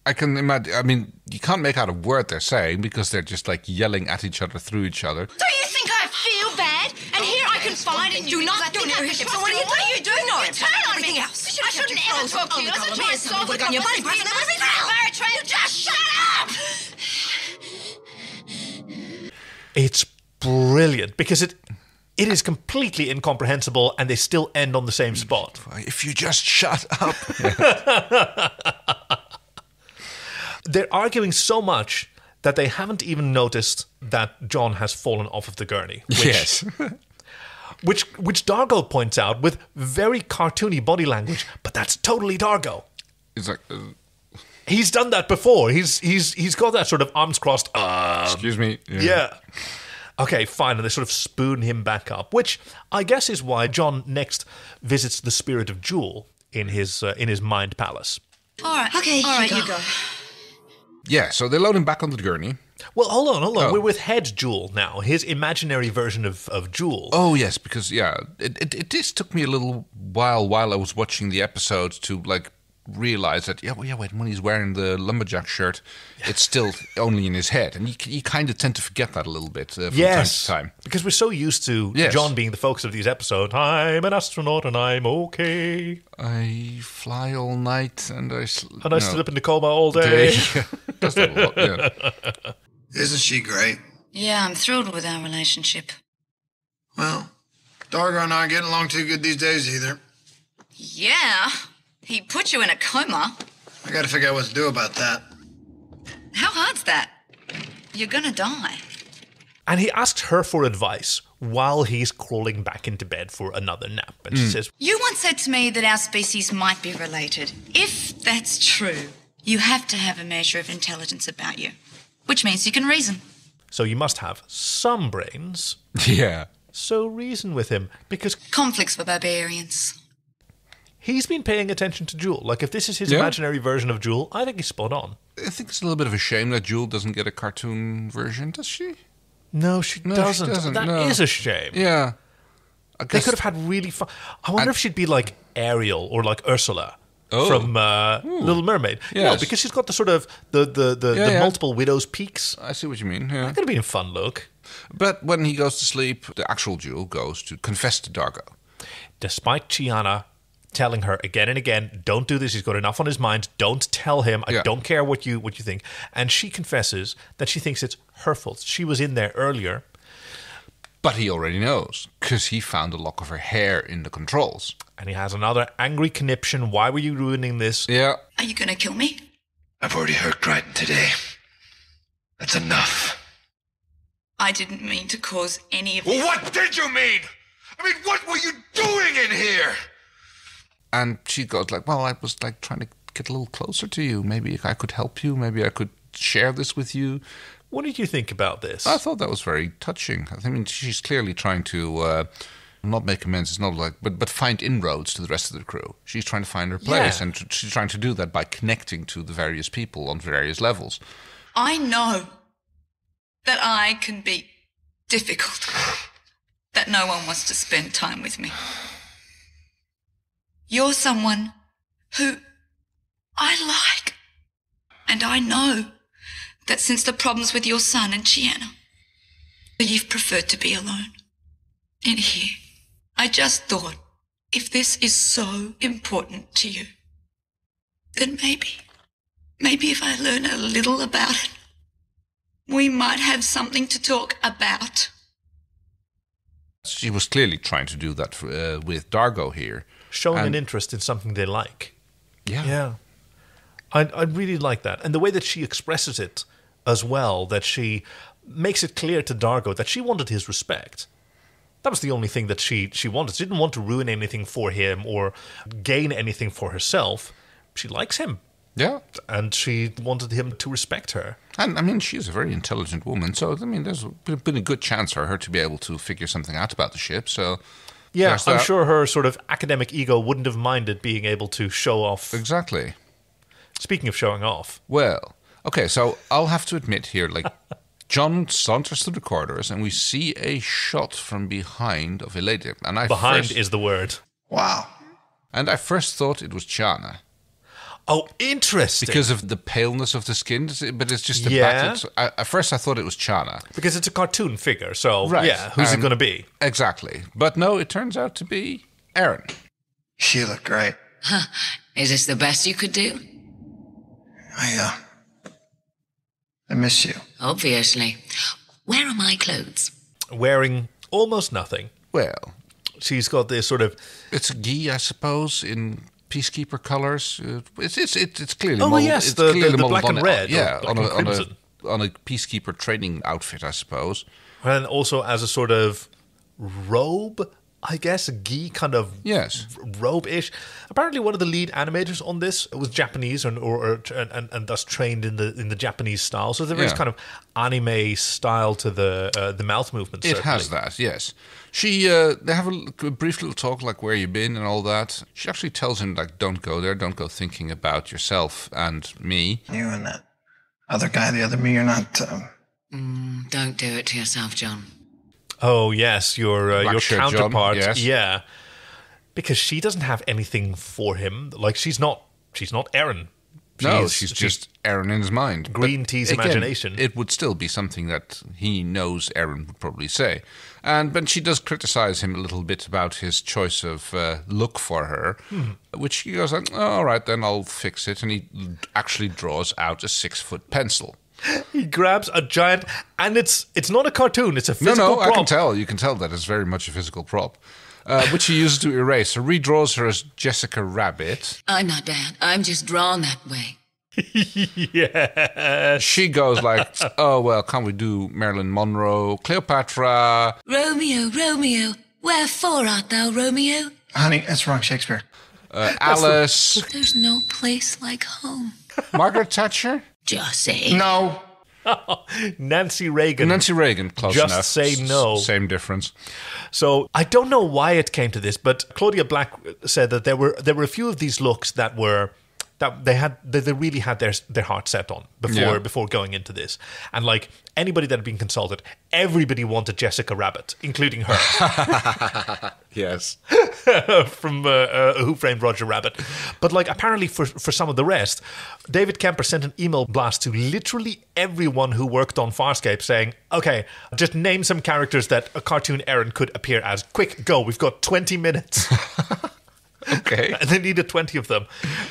I can imagine. I mean, you can't make out a word they're saying because they're just like yelling at each other through each other. Do you think I feel bad? And here I confide in you. Do not know him. So what are you doing? Turn on everything else. I shouldn't ever talk to you. Listen to myself. Would have got your body breath and everything else. You just shut up! It's brilliant because it is completely incomprehensible and they still end on the same spot. If you just shut up. They're arguing so much that they haven't even noticed that John has fallen off of the gurney. Yes. which Dargo points out with very cartoony body language, but that's totally Dargo. It's like... He's done that before. He's got that sort of arms crossed. Excuse me. Yeah. Okay, fine. And they sort of spoon him back up, which I guess is why John next visits the spirit of Jewel in his mind palace. All right. Okay. All right, you go. Yeah, so they load him back onto the gurney. Well, hold on. Oh. We're with Head Jewel now, his imaginary version of Jewel. Oh, yes, because, yeah, it just took me a little while I was watching the episode to, like, realize that, when he's wearing the lumberjack shirt, it's still only in his head. And you kind of tend to forget that a little bit from time to time. Because we're so used to John being the focus of these episodes. I'm an astronaut and I'm okay. I fly all night and I slip into coma all day. That's a lot, yeah. Isn't she great? Yeah, I'm thrilled with our relationship. Well, Dargo and I aren't getting along too good these days either. Yeah? He put you in a coma. I gotta figure out what to do about that. How hard's that? You're gonna die. And he asks her for advice while he's crawling back into bed for another nap. And she says, You once said to me that our species might be related. If that's true, you have to have a measure of intelligence about you. Which means you can reason. So you must have some brains. Yeah. So reason with him, because... Conflicts for barbarians. He's been paying attention to Jewel. Like, if this is his imaginary version of Jewel, I think he's spot on. I think it's a little bit of a shame that Jewel doesn't get a cartoon version, does she? No, she doesn't. That is a shame. Yeah. They could have had really fun. I wonder if she'd be like Ariel or like Ursula from Little Mermaid. Yes. No, because she's got the sort of the multiple widow's peaks. I see what you mean. Yeah. That could have been a fun look. But when he goes to sleep, the actual Jewel goes to confess to Dargo. Despite Chiana telling her again and again, don't do this, he's got enough on his mind, don't tell him, I don't care what you think. And she confesses that she thinks it's her fault. She was in there earlier. But he already knows, because he found a lock of her hair in the controls. And he has another angry conniption. Why were you ruining this? Yeah. Are you going to kill me? I've already hurt Crichton today. That's enough. I didn't mean to cause any of this. Well, what did you mean? I mean, what were you doing in here? And she goes like, well, I was like trying to get a little closer to you. Maybe I could help you. Maybe I could share this with you. What did you think about this? I thought that was very touching. I mean, she's clearly trying to not make amends. It's not like, but find inroads to the rest of the crew. She's trying to find her place, and she's trying to do that by connecting to the various people on various levels. I know that I can be difficult, that no one wants to spend time with me. You're someone who I like, and I know that since the problems with your son and Chiana, you've preferred to be alone. In here, I just thought, if this is so important to you, then maybe if I learn a little about it, we might have something to talk about. She was clearly trying to do that with Dargo here. Showing an interest in something they like. Yeah. Yeah. I really like that. And the way that she expresses it as well, that she makes it clear to Dargo that she wanted his respect. That was the only thing that she wanted. She didn't want to ruin anything for him or gain anything for herself. She likes him. Yeah. And she wanted him to respect her. And, I mean, she's a very intelligent woman, so, I mean, there's been a good chance for her to be able to figure something out about the ship, so... Yeah, I'm sure her sort of academic ego wouldn't have minded being able to show off. Exactly. Speaking of showing off. Well, okay, so I'll have to admit here, like, John saunters to the corridors, and we see a shot from behind of a lady. And behind is the word. Wow. And I first thought it was Chiana. Oh, interesting. Because of the paleness of the skin, but it's just a battered... At first I thought it was Chiana. Because it's a cartoon figure, so right. Yeah, who's it going to be? Exactly. But no, it turns out to be Erin. She looked great. Huh. Is this the best you could do? I miss you. Obviously. Where are my clothes? Wearing almost nothing. Well... She's got this sort of... It's a gi, I suppose, in... Peacekeeper colours. It's clearly yes, the black and red. Yeah, on a peacekeeper training outfit, I suppose. And also as a sort of robe, I guess, a gi kind of robe-ish. Apparently, one of the lead animators on this was Japanese and thus trained in the Japanese style. So there is kind of anime style to the mouth movements. It has that, yes. They have a brief little talk, like where you been and all that. She actually tells him, like, don't go there, don't go thinking about yourself and me. You and that other guy, the other me, you're not... Don't do it to yourself, John. Oh, yes, your counterpart. John, yes. Yeah. Because she doesn't have anything for him. Like, she's not Erin. She's just Erin in his mind. Green tea's imagination. It would still be something that he knows Erin would probably say. But she does criticize him a little bit about his choice of look for her, which he goes like, oh, all right, then I'll fix it. And he actually draws out a 6-foot pencil. He grabs a giant, and it's not a cartoon, it's a physical prop. I can tell. You can tell that it's very much a physical prop. Which he uses to erase. He redraws her as Jessica Rabbit. I'm not bad. I'm just drawn that way. Yeah. She goes like, oh, well, can't we do Marilyn Monroe, Cleopatra? Romeo, wherefore art thou, Romeo? Honey, that's wrong, Shakespeare. Alice. There's no place like home. Margaret Thatcher? Just say. No. Nancy Reagan. Close just enough. Say no. Same difference. So I don't know why it came to this, but Claudia Black said that there were a few of these looks that were that they really had their heart set on before going into this. And like anybody that had been consulted, everybody wanted Jessica Rabbit, including her. Yes. From Who Framed Roger Rabbit. But like apparently for some of the rest, David Kemper sent an email blast to literally everyone who worked on Farscape saying, okay, just name some characters that a cartoon Aaron could appear as. Quick, go. We've got 20 minutes. Okay. And they needed 20 of them.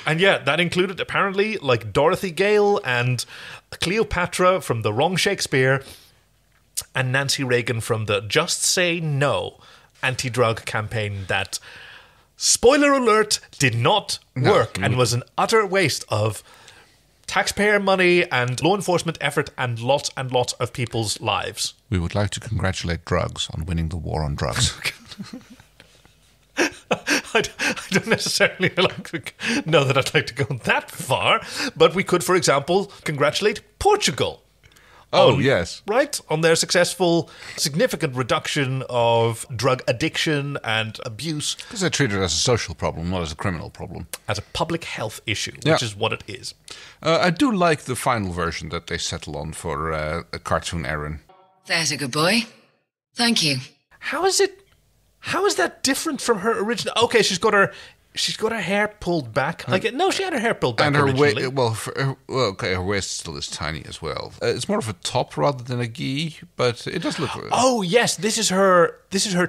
And yeah, that included apparently like Dorothy Gale and Cleopatra from The Wrong Shakespeare and Nancy Reagan from the Just Say No anti-drug campaign that, spoiler alert, did not work and was an utter waste of taxpayer money and law enforcement effort and lots of people's lives. We would like to congratulate drugs on winning the war on drugs. I don't necessarily know that I'd like to go that far, but we could, for example, congratulate Portugal. Yes. Right? On their successful, significant reduction of drug addiction and abuse. Because they treat it as a social problem, not as a criminal problem. As a public health issue, which is what it is. I do like the final version that they settle on for a cartoon Aaron. There's a good boy. Thank you. How is that different from her original? Okay, she's got her hair pulled back. She had her hair pulled back and her originally. Her waist still is tiny as well. It's more of a top rather than a gi, but it does look. Oh yes, this is her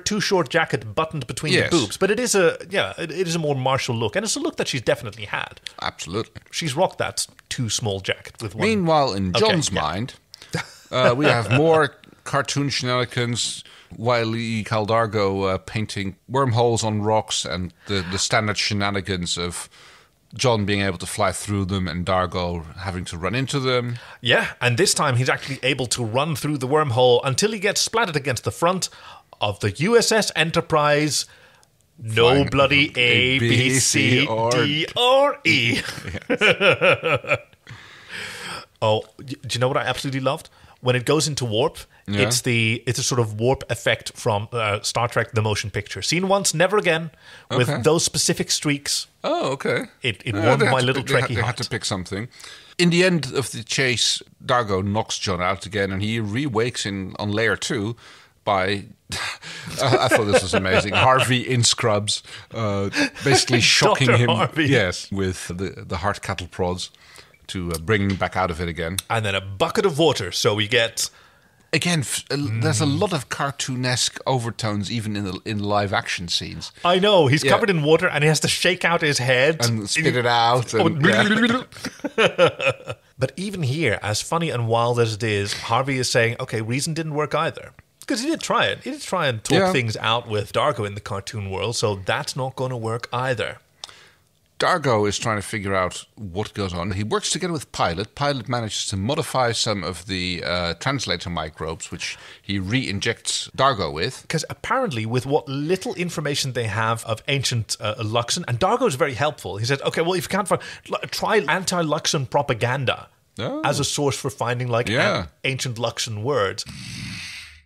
too short jacket buttoned between the boobs. But it is a more martial look, and it's a look that she's definitely had. Absolutely, she's rocked that too small jacket with one. Meanwhile, in John's mind, we have more cartoon shenanigans. Wily Caldargo painting wormholes on rocks and the standard shenanigans of John being able to fly through them and Dargo having to run into them. Yeah, and this time he's actually able to run through the wormhole until he gets splattered against the front of the USS Enterprise. No Flying bloody A, B, C, D, or E. Oh, do you know what I absolutely loved? When it goes into warp, it's a sort of warp effect from Star Trek: The Motion Picture. Seen once, never again, with those specific streaks. Oh, okay. It warmed my little Trekkie heart. They had to pick something. In the end of the chase, Dargo knocks John out again, and he re-wakes on layer 2 by... I thought this was amazing. Harvey in scrubs, basically shocking Dr. him. Harvey. Yes, with the heart cattle prods to bring him back out of it again. And then a bucket of water, so we get... Again, there's a lot of cartoonesque overtones even in live action scenes. I know, he's covered in water and he has to shake out his head. And spit it out. But even here, as funny and wild as it is, Harvey is saying, okay, reason didn't work either. Because he did try it. He did try and talk things out with Dargo in the cartoon world, so that's not going to work either. Dargo is trying to figure out what goes on. He works together with Pilot. Pilot manages to modify some of the translator microbes, which he re-injects Dargo with. Because apparently, with what little information they have of ancient Luxon, and Dargo is very helpful. He said, okay, well, if you can't find... Try anti-Luxon propaganda as a source for finding, ancient Luxon words.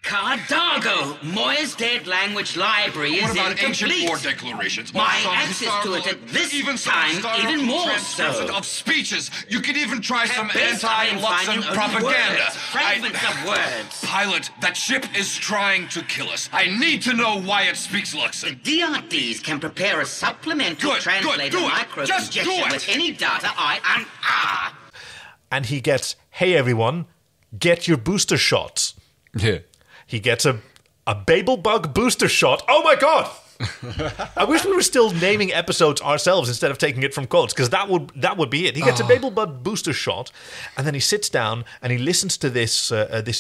Cardago, Moya's dead language library is incomplete. What about ancient war declarations? My access to it at this time, even more so. Of speeches. You could even try some best I am finding anti-Luxon propaganda. Words, fragments of words. Pilot, that ship is trying to kill us. I need to know why it speaks Luxon. The DRDs can prepare a supplemental translator micro-suggestion with any data And he gets, hey everyone, get your booster shots. Yeah. He gets a Babel bug booster shot. Oh my god! I wish we were still naming episodes ourselves instead of taking it from quotes, because that would be it. He gets a Babel bug booster shot, and then he sits down and he listens to this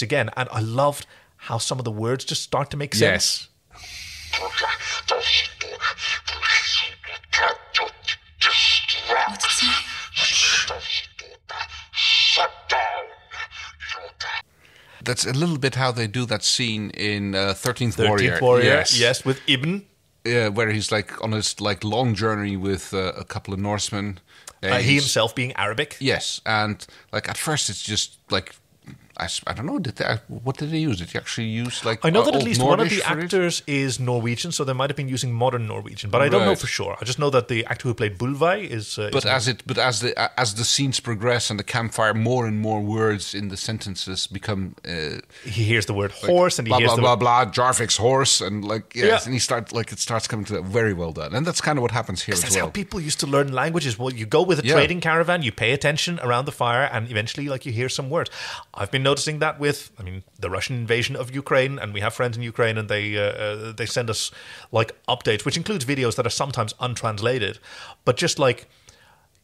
again. And I loved how some of the words just start to make sense. What's it say? Shut down. That's a little bit how they do that scene in 13th Warrior. 13th Warrior, yes, with Ibn. Yeah, where he's on his long journey with a couple of Norsemen. He himself being Arabic. Yes, and at first it's just I don't know. What did they use? Did they actually use I know that at least one of Nordish the actors is Norwegian, so they might have been using modern Norwegian, but I don't know for sure. I just know that the actor who played Vewwy is. As the scenes progress and the campfire, more and more words in the sentences become. He hears the word horse, and he blah hears blah blah blah. Jarvik's horse, and and he starts coming to that. Very well done, and that's kind of what happens here as well. That's how people used to learn languages. Well, you go with a trading caravan, you pay attention around the fire, and eventually, you hear some words. I've been noticing that with, the Russian invasion of Ukraine, and we have friends in Ukraine, and they send us updates, which includes videos that are sometimes untranslated, but just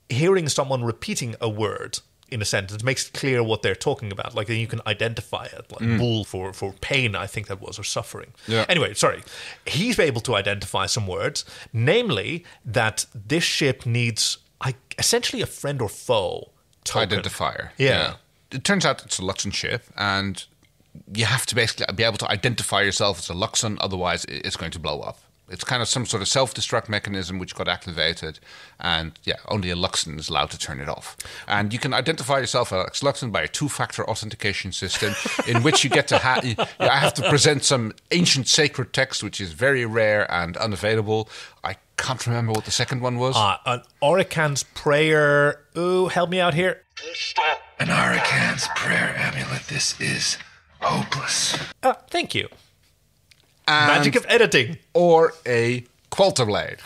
hearing someone repeating a word in a sentence makes it clear what they're talking about. Then you can identify it, bull for pain, I think that was, or suffering. Yeah. Anyway, sorry. He's able to identify some words, namely that this ship needs essentially a friend or foe token. Identifier. Yeah. It turns out it's a Luxon ship, and you have to basically be able to identify yourself as a Luxon, otherwise it's going to blow up. It's kind of some sort of self-destruct mechanism which got activated, and only a Luxon is allowed to turn it off. And you can identify yourself as Luxon by a two-factor authentication system in which you get to I have to present some ancient sacred text which is very rare and unavailable. I can't remember what the second one was. An Orican's prayer. Ooh, help me out here. An Arican's prayer amulet. This is hopeless. Thank you. Magic of editing. Or a quilter blade.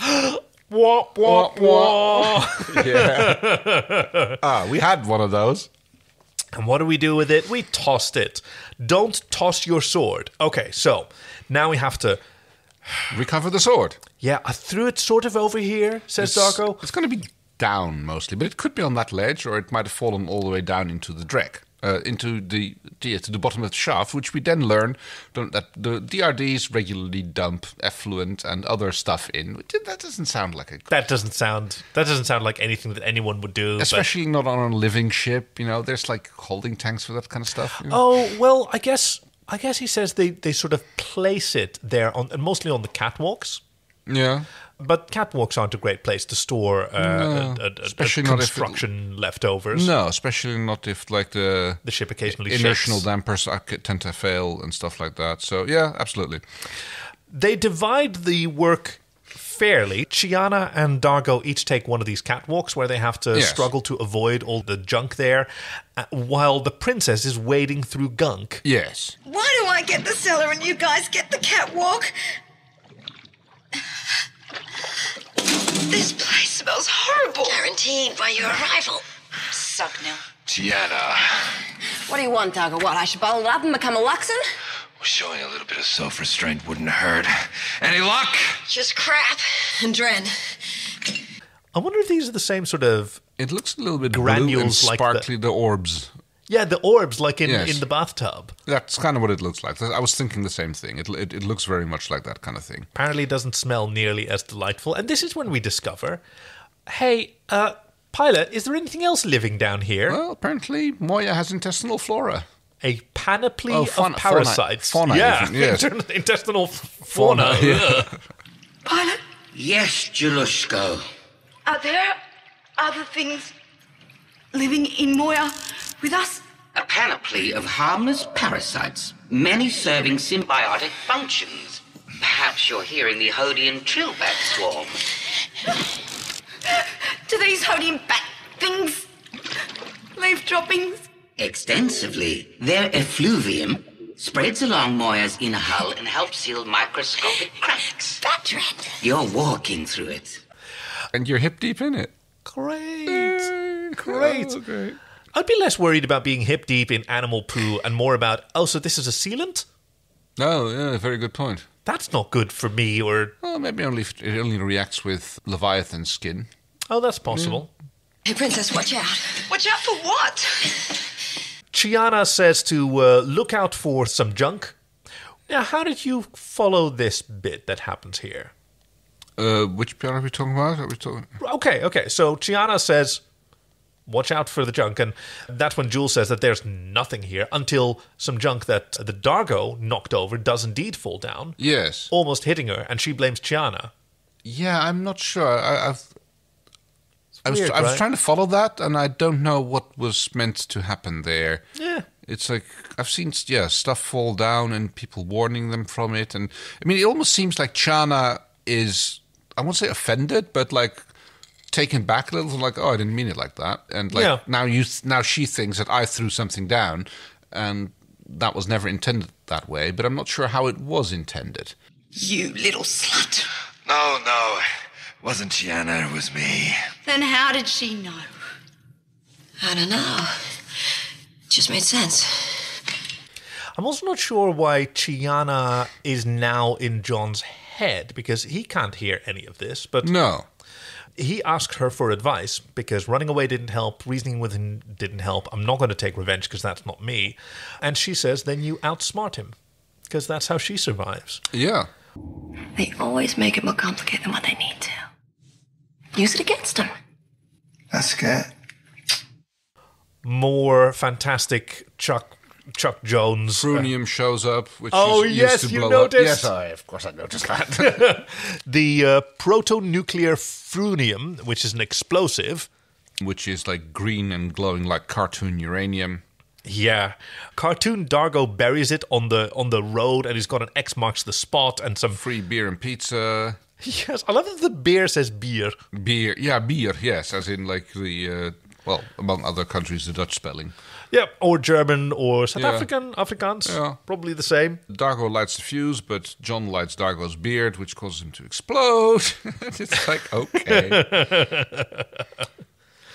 Wah, wah, wah. Yeah. We had one of those. And what do we do with it? We tossed it. Don't toss your sword. Okay, so now we have to recover the sword. Yeah, I threw it sort of over here, says Darko. It's going to be down mostly, but it could be on that ledge, or it might have fallen all the way down into the dreck, to the bottom of the shaft, which we then learn that the DRDs regularly dump effluent and other stuff in. That doesn't sound like that doesn't sound like anything that anyone would do, especially not on a living ship. There's holding tanks for that kind of stuff. Oh well, I guess he says they sort of place it there mostly on the catwalks. Yeah. But catwalks aren't a great place to store especially construction leftovers. No, especially not if the ship occasionally inertial shakes. dampers tend to fail and stuff like that. So yeah, absolutely. They divide the work fairly. Chiana and Dargo each take one of these catwalks where they have to struggle to avoid all the junk there, while the princess is wading through gunk. Yes. Why do I get the cellar and you guys get the catwalk? This place smells horrible. Guaranteed by your arrival. Suck now. Tiana. What do you want, Dargo? What, I should bottle it up and become a Luxon? Showing a little bit of self-restraint wouldn't hurt. Any luck? Just crap. And Dren. I wonder if these are the same sort of... It looks a little bit granules blue and sparkly, the orbs. Yeah, the orbs, in the bathtub. That's kind of what it looks like. I was thinking the same thing. It looks very much like that kind of thing. Apparently it doesn't smell nearly as delightful. And this is when we discover, hey, Pilot, is there anything else living down here? Well, apparently Moya has intestinal flora. A panoply of parasites. Fauna, yeah, yes. Intestinal fauna. Yeah. Pilot? Yes, Jalushko. Are there other things living in Moya with us? A panoply of harmless parasites, many serving symbiotic functions. Perhaps you're hearing the Hodian trillbat swarm. Do these Hodian bat things leave droppings? Extensively. Their effluvium spreads along Moya's inner hull and helps seal microscopic cracks. That dread. You're walking through it. And you're hip deep in it. Great. Great. Oh, great. I'd be less worried about being hip deep in animal poo and more about, so this is a sealant? Oh, yeah, very good point. That's not good for me, or... Well, maybe it only reacts with Leviathan skin. Oh, that's possible. Hey, Princess, watch out. Watch out for what? Chiana says to look out for some junk. Now, how did you follow this bit that happens here? Which part are we talking about? Okay. So Chiana says, watch out for the junk. And that's when Jules says that there's nothing here until some junk that the Dargo knocked over does indeed fall down. Yes. Almost hitting her, and she blames Chiana. Yeah, I'm not sure. I was right? trying to follow that, and I don't know what was meant to happen there. Yeah. It's like, I've seen, stuff fall down and people warning them from it. And I mean, it almost seems like Chiana is, I won't say offended, but like taken back a little, like, oh, I didn't mean it like that. And like, now she thinks that I threw something down, and that was never intended that way, but I'm not sure how it was intended. You little slut. No, it wasn't Chiana, it was me. Then how did she know? I don't know. Just made sense. I'm also not sure why Chiana is now in John's head, because he can't hear any of this. But no. He asked her for advice because running away didn't help, reasoning with him didn't help. I'm not going to take revenge because that's not me. And she says, then you outsmart him, because that's how she survives. Yeah. They always make it more complicated than what they need to. Use it against them. That's good. More fantastic Chuck Jones. Froonium shows up, which yes, used to you blow noticed. Up. Yes, of course I noticed that. The proto-nuclear Froonium, which is an explosive. Which is like green and glowing like cartoon uranium. Yeah. Cartoon Dargo buries it on the road, and he's got an X marks the spot and some free beer and pizza. Yes, I love that the beer says beer. Beer, yes, as in like the, among other countries, the Dutch spelling. Yeah, or German or South African, Afrikaans, probably the same. Dargo lights the fuse, but John lights Dargo's beard, which causes him to explode. It's like, okay.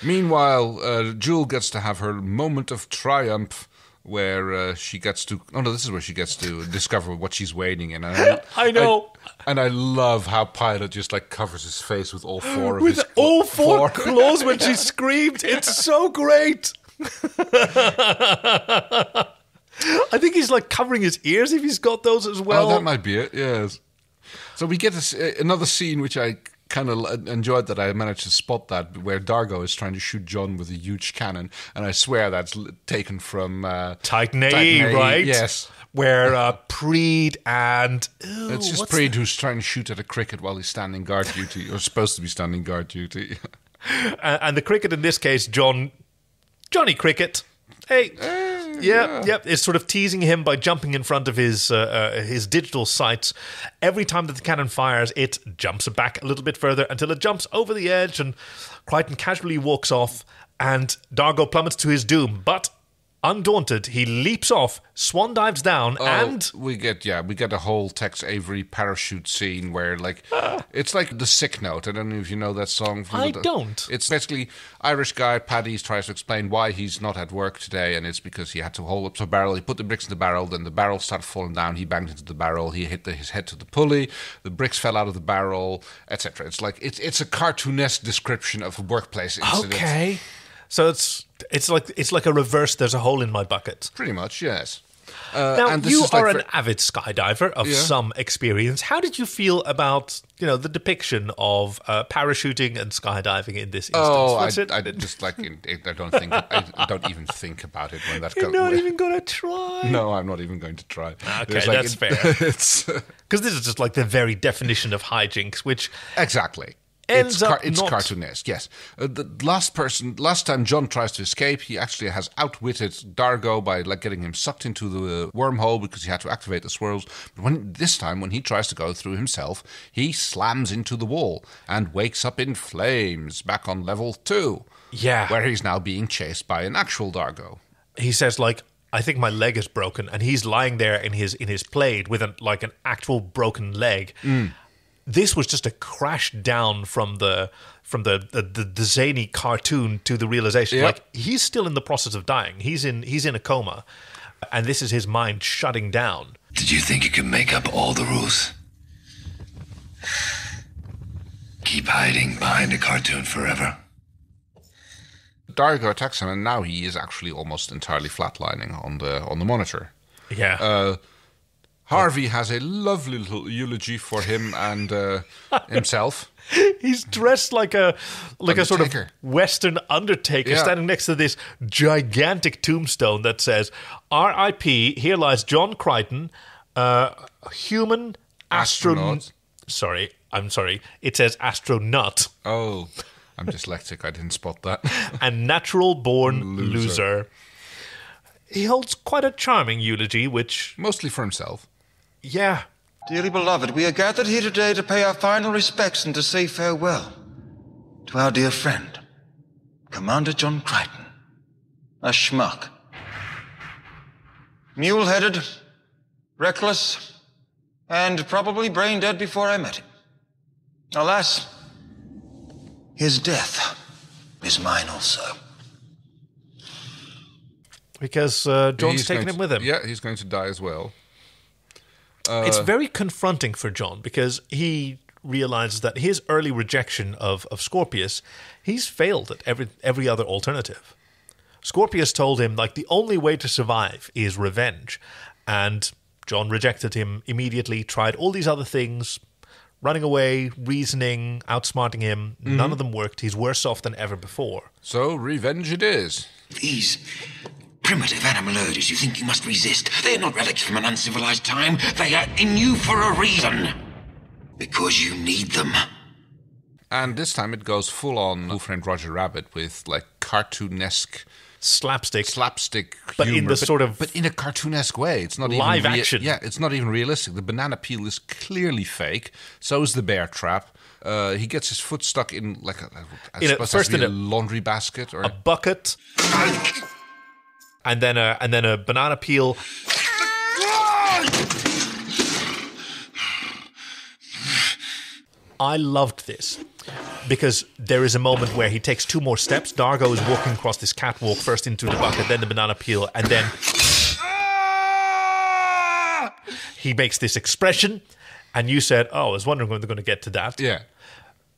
Meanwhile, Jewel gets to have her moment of triumph where she gets to... Oh, no, this is where she gets to discover what she's waiting in. I know. I love how Pilot just, like, covers his face with all four of his... With all four claws when she screamed. It's so great. I think he's, like, covering his ears if he's got those as well. Oh, that might be it, yes. So we get another scene which I kind of enjoyed, that I managed to spot that, where Dargo is trying to shoot John with a huge cannon, and I swear that's taken from Titan A, right? Yes, where Preed and it's just Preed who's trying to shoot at a cricket while he's standing guard duty, or supposed to be standing guard duty. And the cricket in this case, Johnny Cricket. Hey. Yep. It's sort of teasing him by jumping in front of his digital sights. Every time that the cannon fires, it jumps back a little bit further until it jumps over the edge, and Crichton casually walks off, and Dargo plummets to his doom. But undaunted, he leaps off, swan dives down, and we get a whole Tex Avery parachute scene where, like, it's like The Sick Note. I don't know if you know that song. I don't. It's basically Irish guy Paddy tries to explain why he's not at work today, and it's because he had to hold up to a barrel. He put the bricks in the barrel, then the barrel started falling down. He banged into the barrel. He hit his head to the pulley. The bricks fell out of the barrel, etc. It's like it's a cartoonesque description of a workplace incident. Okay. So it's like a reverse "there's a hole in my bucket." Pretty much, yes. Now, and this you is like are an avid skydiver of some experience. How did you feel about the depiction of parachuting and skydiving in this instance? I just like I don't even think about it when that. You're not even going to try. No, I'm not even going to try. Okay, that's fair. Because this is just like the very definition of hijinks, which exactly. It's cartoonesque, yes. The last time John tries to escape, he actually has outwitted Dargo by getting him sucked into the wormhole because he had to activate the swirls. But this time, when he tries to go through himself, he slams into the wall and wakes up in flames back on level 2. Yeah. Where he's now being chased by an actual Dargo. He says, I think my leg is broken, and he's lying there in his plaid with an actual broken leg. This was just a crash down from the zany cartoon to the realization. Yep. He's still in the process of dying. He's in a coma, and this is his mind shutting down. Did you think you could make up all the rules? Keep hiding behind a cartoon forever? Dargo attacks him, and now he is actually almost entirely flatlining on the monitor. Yeah. Harvey has a lovely little eulogy for him and himself. He's dressed like a sort of Western undertaker, standing next to this gigantic tombstone that says, "R.I.P. Here lies John Crichton, human astronaut." I'm sorry. It says astronaut. Oh, I'm dyslexic. I didn't spot that. And natural born loser. He holds quite a charming eulogy, which... Mostly for himself. Yeah. Dearly beloved, we are gathered here today to pay our final respects and to say farewell to our dear friend, Commander John Crichton, a schmuck. Mule-headed, reckless, and probably brain-dead before I met him. Alas, his death is mine also. Because John's taking him with him. Yeah, he's going to die as well. It's very confronting for John because he realizes that his early rejection of Scorpius, he's failed at every other alternative. Scorpius told him, like, the only way to survive is revenge. And John rejected him immediately, tried all these other things, running away, reasoning, outsmarting him. Mm-hmm. None of them worked. He's worse off than ever before. So, revenge it is. These primitive animal urges you think you must resist, they are not relics from an uncivilized time. They are in you for a reason. Because you need them. And this time it goes full on Who Framed Roger Rabbit with, like, cartoonesque... Slapstick, but humor, but in a cartoonesque way. It's not live even action. Yeah, it's not even realistic. The banana peel is clearly fake. So is the bear trap. He gets his foot stuck in like a laundry basket or a bucket, and then a banana peel. I loved this. Because there is a moment where he takes 2 more steps. Dargo is walking across this catwalk, first into the bucket, then the banana peel, and then he makes this expression, and you said, I was wondering when they're going to get to that. Yeah.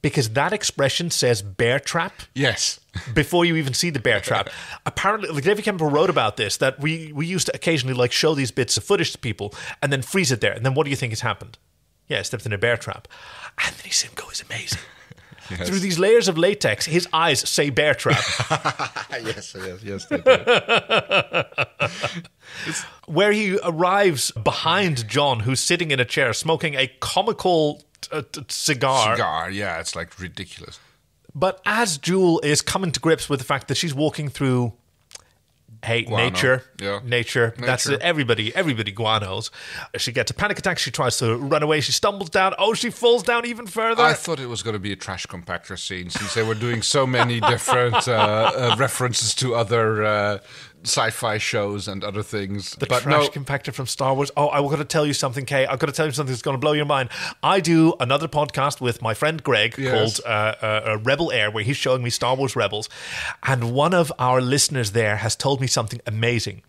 Because that expression says bear trap. Yes. Before you even see the bear trap. Apparently, David Kemper wrote about this, that we used to occasionally like show these bits of footage to people, and then freeze it there, and then what do you think has happened? Yeah, I stepped in a bear trap. Anthony Simcoe is amazing. Yes. Through these layers of latex, his eyes say bear trap. yes, they do. Where he arrives behind John, who's sitting in a chair smoking a comical cigar. Yeah, it's like ridiculous. But as Jewel is coming to grips with the fact that she's walking through... Hey, nature. That's it. Everybody guanos. She gets a panic attack. She tries to run away. She stumbles down. Oh, she falls down even further. I thought it was going to be a trash compactor scene since they were doing so many different references to other sci-fi shows and other things. The trash compactor from Star Wars. Oh, I'm going to tell you something, Kay. I've got to tell you something that's going to blow your mind. I do another podcast with my friend Greg called Rebel Air, where he's showing me Star Wars Rebels. And one of our listeners there has told me something amazing.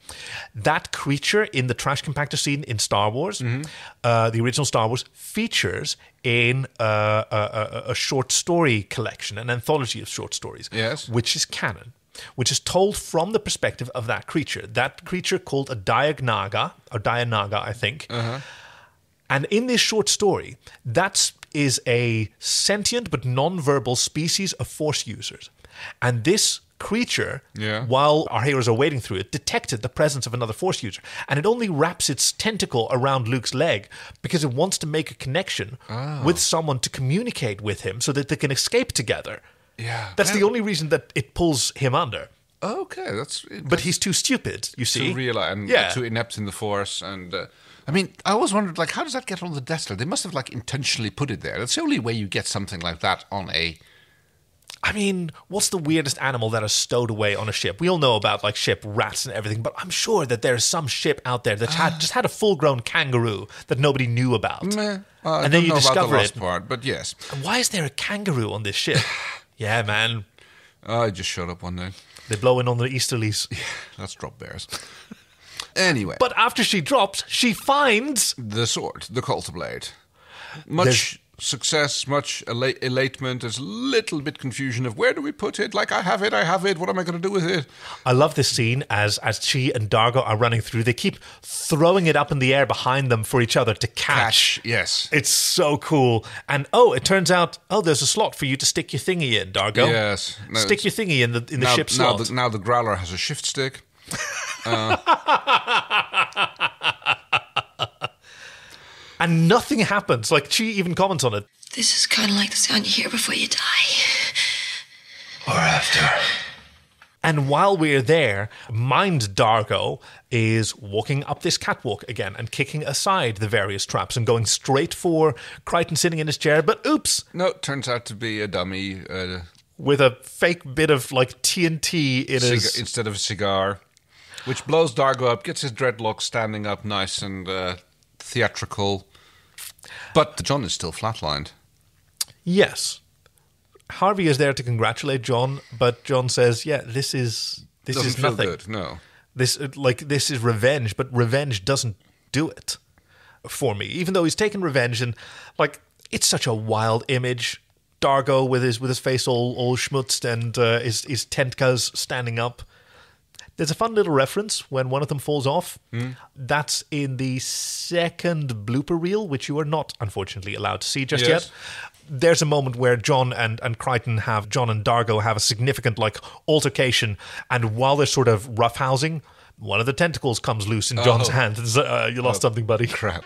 That creature in the trash compactor scene in Star Wars, the original Star Wars, features in a short story collection, an anthology of short stories, which is canon. Which is told from the perspective of that creature. That creature called a Dianaga, I think. Uh-huh. And in this short story, that is a sentient but non-verbal species of Force users. And this creature, while our heroes are wading through it, detected the presence of another Force user. And it only wraps its tentacle around Luke's leg because it wants to make a connection with someone to communicate with him so that they can escape together. Yeah, that's the only reason that it pulls him under. Okay, but he's too stupid, you see. To realize and too inept in the Force. And I mean, I always wondered, like, how does that get on the Death Star? They must have, like, intentionally put it there. That's the only way you get something like that on a... I mean, what's the weirdest animal that is stowed away on a ship? We all know about, like, ship rats and everything, but I'm sure that there's some ship out there that just had a full-grown kangaroo that nobody knew about. And then you discover it. Part, but yes. And why is there a kangaroo on this ship? Yeah, man. I just showed up one day. They blow in on the easterlies. Yeah, that's drop bears. Anyway. But after she drops, she finds... the sword, the Coulter blade. Much success, much elatement. There's a little bit confusion of where do we put it? Like, I have it. What am I going to do with it? I love this scene as she and Dargo are running through. They keep throwing it up in the air behind them for each other to catch. Yes. It's so cool. And, it turns out, there's a slot for you to stick your thingy in, Dargo. Yes. No, stick your thingy in the ship slot. Now the Growler has a shift stick. And nothing happens. Like, she even comments on it. This is kind of like the sound you hear before you die. Or after. And while we're there, Mind Dargo is walking up this catwalk again and kicking aside the various traps and going straight for Crichton sitting in his chair. But oops. No, it turns out to be a dummy. With a fake bit of like TNT in his... Instead of a cigar. Which blows Dargo up, gets his dreadlocks standing up nice and theatrical. But John is still flatlined. Yes. Harvey is there to congratulate John, but John says, "Yeah, this is Doesn't feel nothing. Good, no. This is revenge, but revenge doesn't do it for me. Even though he's taken revenge, and like it's such a wild image. Dargo with his face all schmutzed and his tentacles standing up. There's a fun little reference when one of them falls off. That's in the second blooper reel, which you are not, unfortunately, allowed to see just yet. There's a moment where John and Crichton John and Dargo have a significant like altercation, and while they're sort of roughhousing, one of the tentacles comes loose in John's hand. You lost something, buddy. Crap.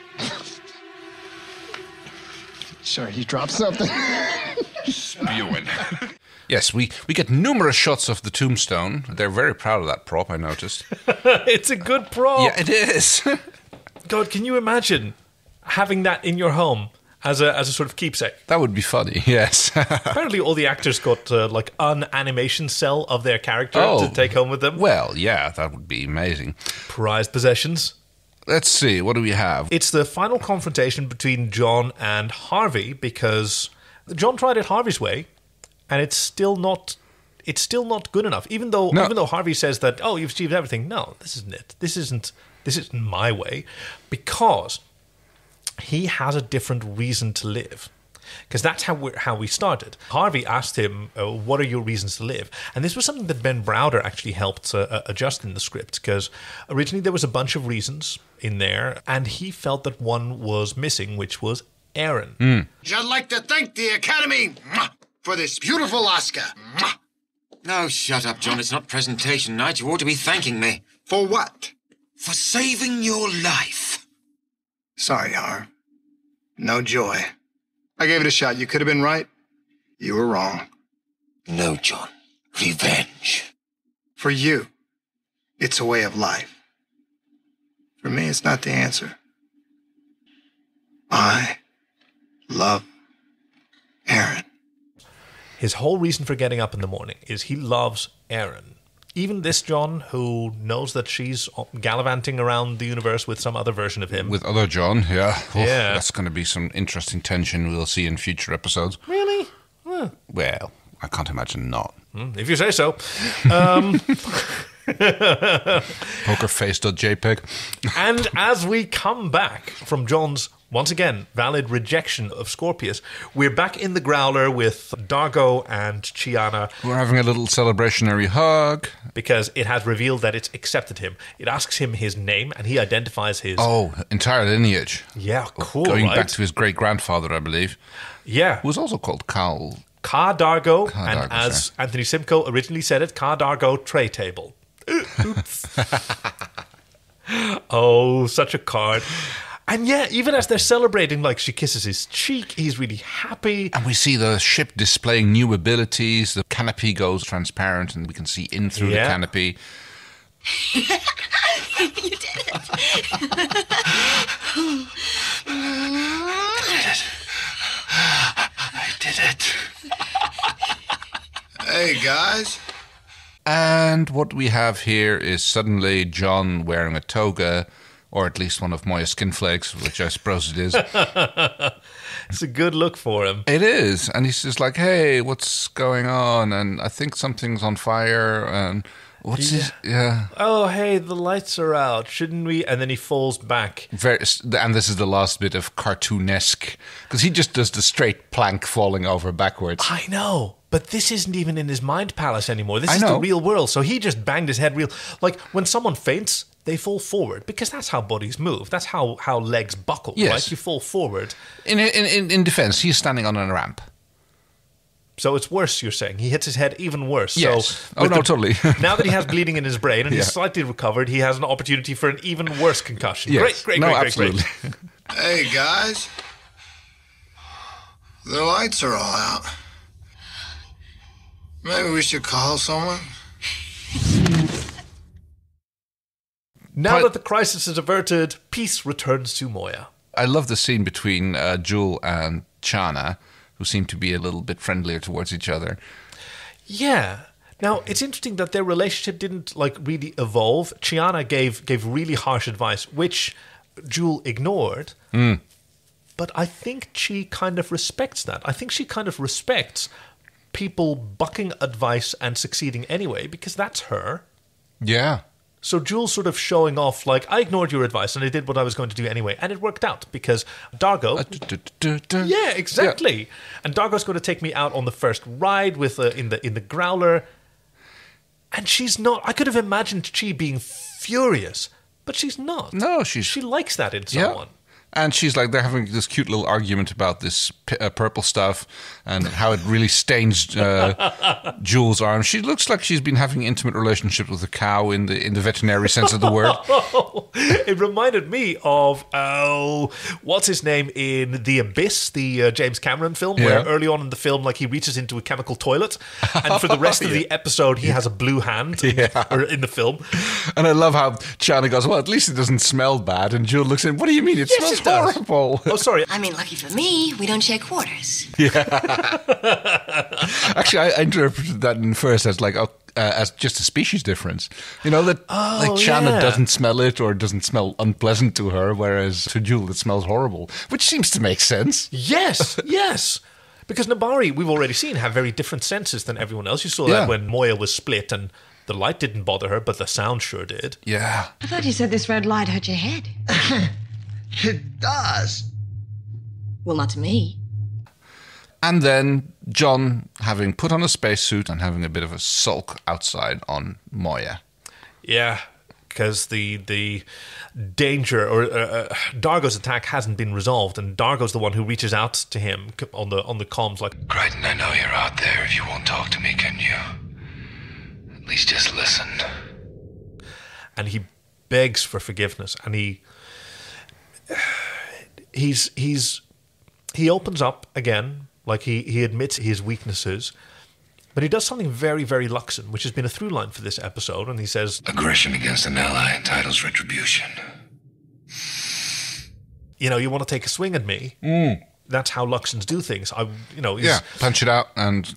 Sure, you dropped something. Spewing. Yes, we get numerous shots of the tombstone. They're very proud of that prop, I noticed. It's a good prop. Yeah, it is. God, can you imagine having that in your home as a sort of keepsake? That would be funny, yes. Apparently all the actors got like an animation cell of their character to take home with them. Well, yeah, that would be amazing. Prized possessions. Let's see, what do we have? It's the final confrontation between John and Harvey, because John tried it Harvey's way, and it's still not good enough. Even though Harvey says that, oh, you've achieved everything. No, this isn't it. This isn't my way, because he has a different reason to live. Because that's how we started. Harvey asked him, what are your reasons to live? And this was something that Ben Browder actually helped adjust in the script, because originally there was a bunch of reasons in there, and he felt that one was missing, which was Aaron. I'd like to thank the Academy for this beautiful Oscar. No, shut up, John. It's not presentation night. You ought to be thanking me. For what? For saving your life. Sorry, Harv. No joy. I gave it a shot. You could have been right. You were wrong. No, John. Revenge. For you, it's a way of life. For me, it's not the answer. I love Aaron. His whole reason for getting up in the morning is he loves Aaron. Even this John, who knows that she's gallivanting around the universe with some other version of him. With other John, yeah. Yeah. That's going to be some interesting tension we'll see in future episodes. Really? Well, I can't imagine not. If you say so. Pokerface.jpg. And as we come back from John's, once again, valid rejection of Scorpius, we're back in the Growler with Dargo and Chiana. We're having a little celebrationary hug. Because it has revealed that it's accepted him. It asks him his name, and he identifies his... Oh, entire lineage. Yeah, cool, Going right? back to his great-grandfather, I believe. Yeah. Who was also called Cal... Ka Dargo, Ka and Dargo, as sorry. Anthony Simcoe originally said it, Ka Dargo tray table. Oops. Oh, such a card. And yeah, even as they're celebrating, like she kisses his cheek, he's really happy. And we see the ship displaying new abilities. The canopy goes transparent and we can see in through the canopy. You did it. I did it. Hey, guys. And what we have here is suddenly John wearing a toga, or at least one of Moya's skin flakes, which I suppose it is. It's a good look for him. It is. And he's just like, hey, what's going on? And I think something's on fire. And what's his... Yeah. Oh, hey, the lights are out. Shouldn't we? And then he falls back. And this is the last bit of cartoonesque. Because he just does the straight plank falling over backwards. I know. But this isn't even in his mind palace anymore. This is the real world. So he just banged his head real... Like, when someone faints, they fall forward. Because that's how bodies move. That's how legs buckle, right? You fall forward. In defense, he's standing on a ramp. So it's worse, you're saying. He hits his head even worse. Yes. So totally. Now that he has bleeding in his brain and he's slightly recovered, he has an opportunity for an even worse concussion. Yes. Great. Hey, guys. The lights are all out. Maybe we should call someone? Now that the crisis is averted, peace returns to Moya. I love the scene between Jewel and Chana, who seem to be a little bit friendlier towards each other. Yeah. Now, it's interesting that their relationship didn't really evolve. Chiana gave really harsh advice, which Jewel ignored. But I think she kind of respects that. I think she kind of respects people bucking advice and succeeding anyway, because that's her. Yeah. So Jewel's sort of showing off, I ignored your advice and I did what I was going to do anyway. And it worked out because Dargo... Yeah, exactly. Yeah. And Dargo's going to take me out on the first ride with in the growler. And she's not... I could have imagined Chi being furious, but she's not. No, she likes that in someone. Yeah. And she's they're having this cute little argument about this purple stuff and how it really stains Jewel's arm. She looks like she's been having intimate relationships with a cow in the veterinary sense of the word. It reminded me of, what's his name in The Abyss, the James Cameron film, where early on in the film, he reaches into a chemical toilet, and for the rest of the episode, he has a blue hand in the film. And I love how Chana goes, well, at least it doesn't smell bad. And Jewel looks in, what do you mean? It smells horrible. Oh, sorry. I mean, lucky for me, we don't share quarters. Yeah. Actually, I interpreted that in first as as just a species difference. You know, that Chana doesn't smell it or doesn't smell unpleasant to her, whereas to Jewel it smells horrible, which seems to make sense. Yes, yes. Because Nabari, we've already seen, have very different senses than everyone else. You saw that when Moya was split and the light didn't bother her, but the sound sure did. Yeah. I thought you said this red light hurt your head. It does. Well, not to me. And then John, having put on a spacesuit and having a bit of a sulk outside on Moya. Yeah, because the danger or Dargo's attack hasn't been resolved, and Dargo's the one who reaches out to him on the comms Crichton, I know you're out there. If you won't talk to me, can you? At least just listen. And he begs for forgiveness, and he opens up again, he admits his weaknesses, but he does something very, very Luxon, which has been a through line for this episode, and he says, aggression against an ally entitles retribution. You want to take a swing at me? That's how Luxons do things. Punch it out and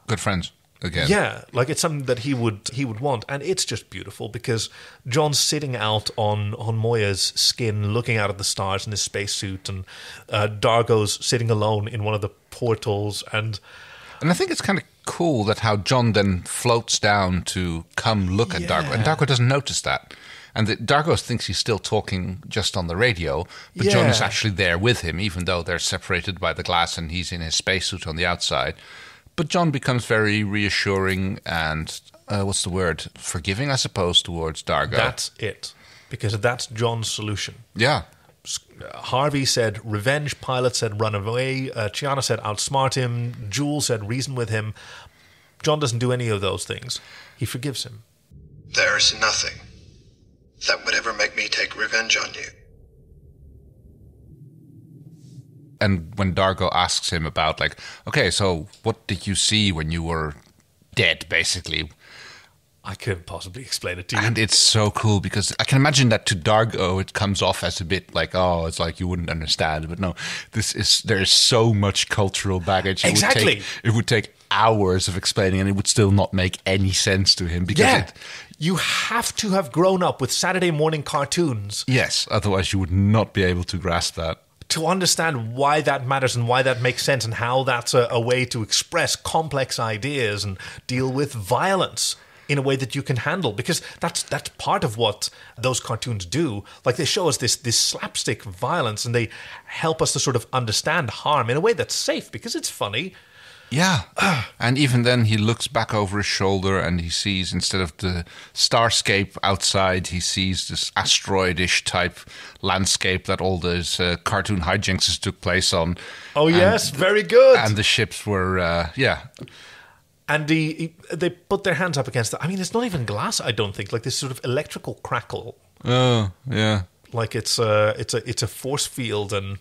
good friends. Again. Yeah, it's something that he would want, and it's just beautiful because John's sitting out on Moya's skin, looking out at the stars in his spacesuit, and Dargo's sitting alone in one of the portals, and I think it's kind of cool that how John then floats down to come look at Dargo, and Dargo doesn't notice that, and Dargo thinks he's still talking just on the radio, but John is actually there with him, even though they're separated by the glass and he's in his spacesuit on the outside. But John becomes very reassuring and, forgiving, I suppose, towards Dargo. That's it. Because that's John's solution. Yeah. Harvey said revenge, Pilot said run away, Chiana said outsmart him, Jewel said reason with him. John doesn't do any of those things. He forgives him. There's nothing that would ever make me take revenge on you. And when Dargo asks him about, okay, so what did you see when you were dead, basically? I couldn't possibly explain it to you. And it's so cool because I can imagine that to Dargo it comes off as a bit it's like you wouldn't understand. But no, there's so much cultural baggage. Exactly. It would take hours of explaining and it would still not make any sense to him. Because you have to have grown up with Saturday morning cartoons. Yes, otherwise you would not be able to grasp that. To understand why that matters and why that makes sense and how that's a way to express complex ideas and deal with violence in a way that you can handle, because that's part of what those cartoons do. They show us this slapstick violence, and they help us to sort of understand harm in a way that's safe because it's funny. Yeah. And even then he looks back over his shoulder and he sees, instead of the starscape outside, he sees this asteroid-ish type landscape that all those cartoon hijinks took place on. Oh, yes, very good. And the ships were, And they put their hands up against it. I mean, it's not even glass, I don't think. This sort of electrical crackle. Oh, yeah. It's a force field, and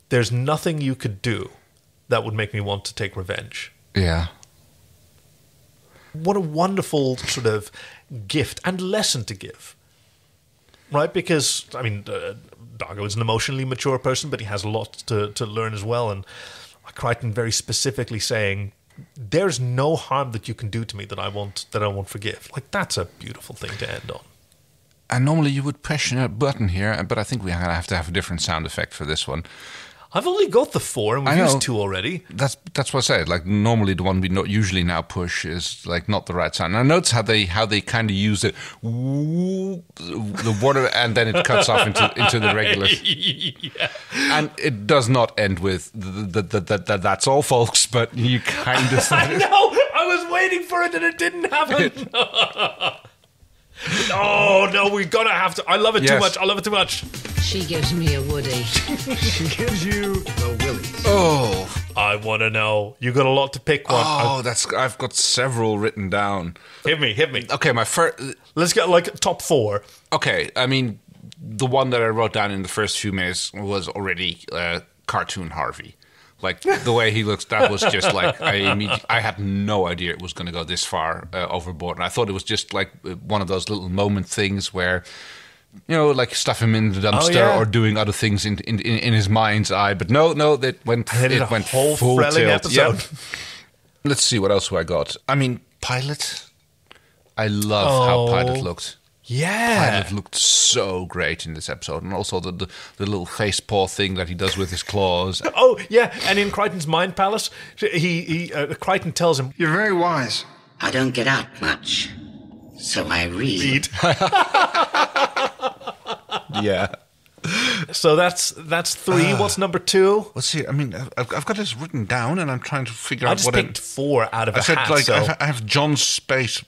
there's nothing you could do that would make me want to take revenge. Yeah. What a wonderful sort of gift and lesson to give. Right? Because, I mean, Dargo is an emotionally mature person, but he has a lot to learn as well. And Crichton very specifically saying, there's no harm that you can do to me that I won't forgive. Like, that's a beautiful thing to end on. And normally you would press a button here, but I think we're going to have a different sound effect for this one. I've only got the 4, and we've used 2 already. That's what I said. Like, normally the one we usually now push is like not the right sound. And I notice how they kind of use it, the water, and then it cuts off into the regular. Yeah. And it does not end with that's all, folks. But you kind of. I know. I was waiting for it, and it didn't happen. No, we're gonna have to. I love it too much. I love it too much. She gives me a Woody. She gives you the willies. Oh, I want to know. You got a lot to pick one. Oh, I've got several written down. Hit me. Okay, my first. Let's get like top 4. Okay, I mean, the one that I wrote down in the first few minutes was already cartoon Harvey. Like, the way he looks, that was just like, I had no idea it was going to go this far overboard. And I thought it was just like one of those little moment things where, you know, like stuff him in the dumpster or doing other things in his mind's eye. But no, it went whole full tilt. Episode. Yeah. Let's see, what else have I got? I mean, Pilot. I love how Pilot looked. Yeah. Pilot looked so great in this episode. And also the little face paw thing that he does with his claws. Oh, yeah. And in Crichton's Mind Palace, Crichton tells him, "You're very wise. I don't get out much, so I read." Yeah. So that's 3. What's number 2? Let's see. I mean, I've got this written down, and I'm trying to figure out what I just picked 4 out of a hat. Like, I have John Space.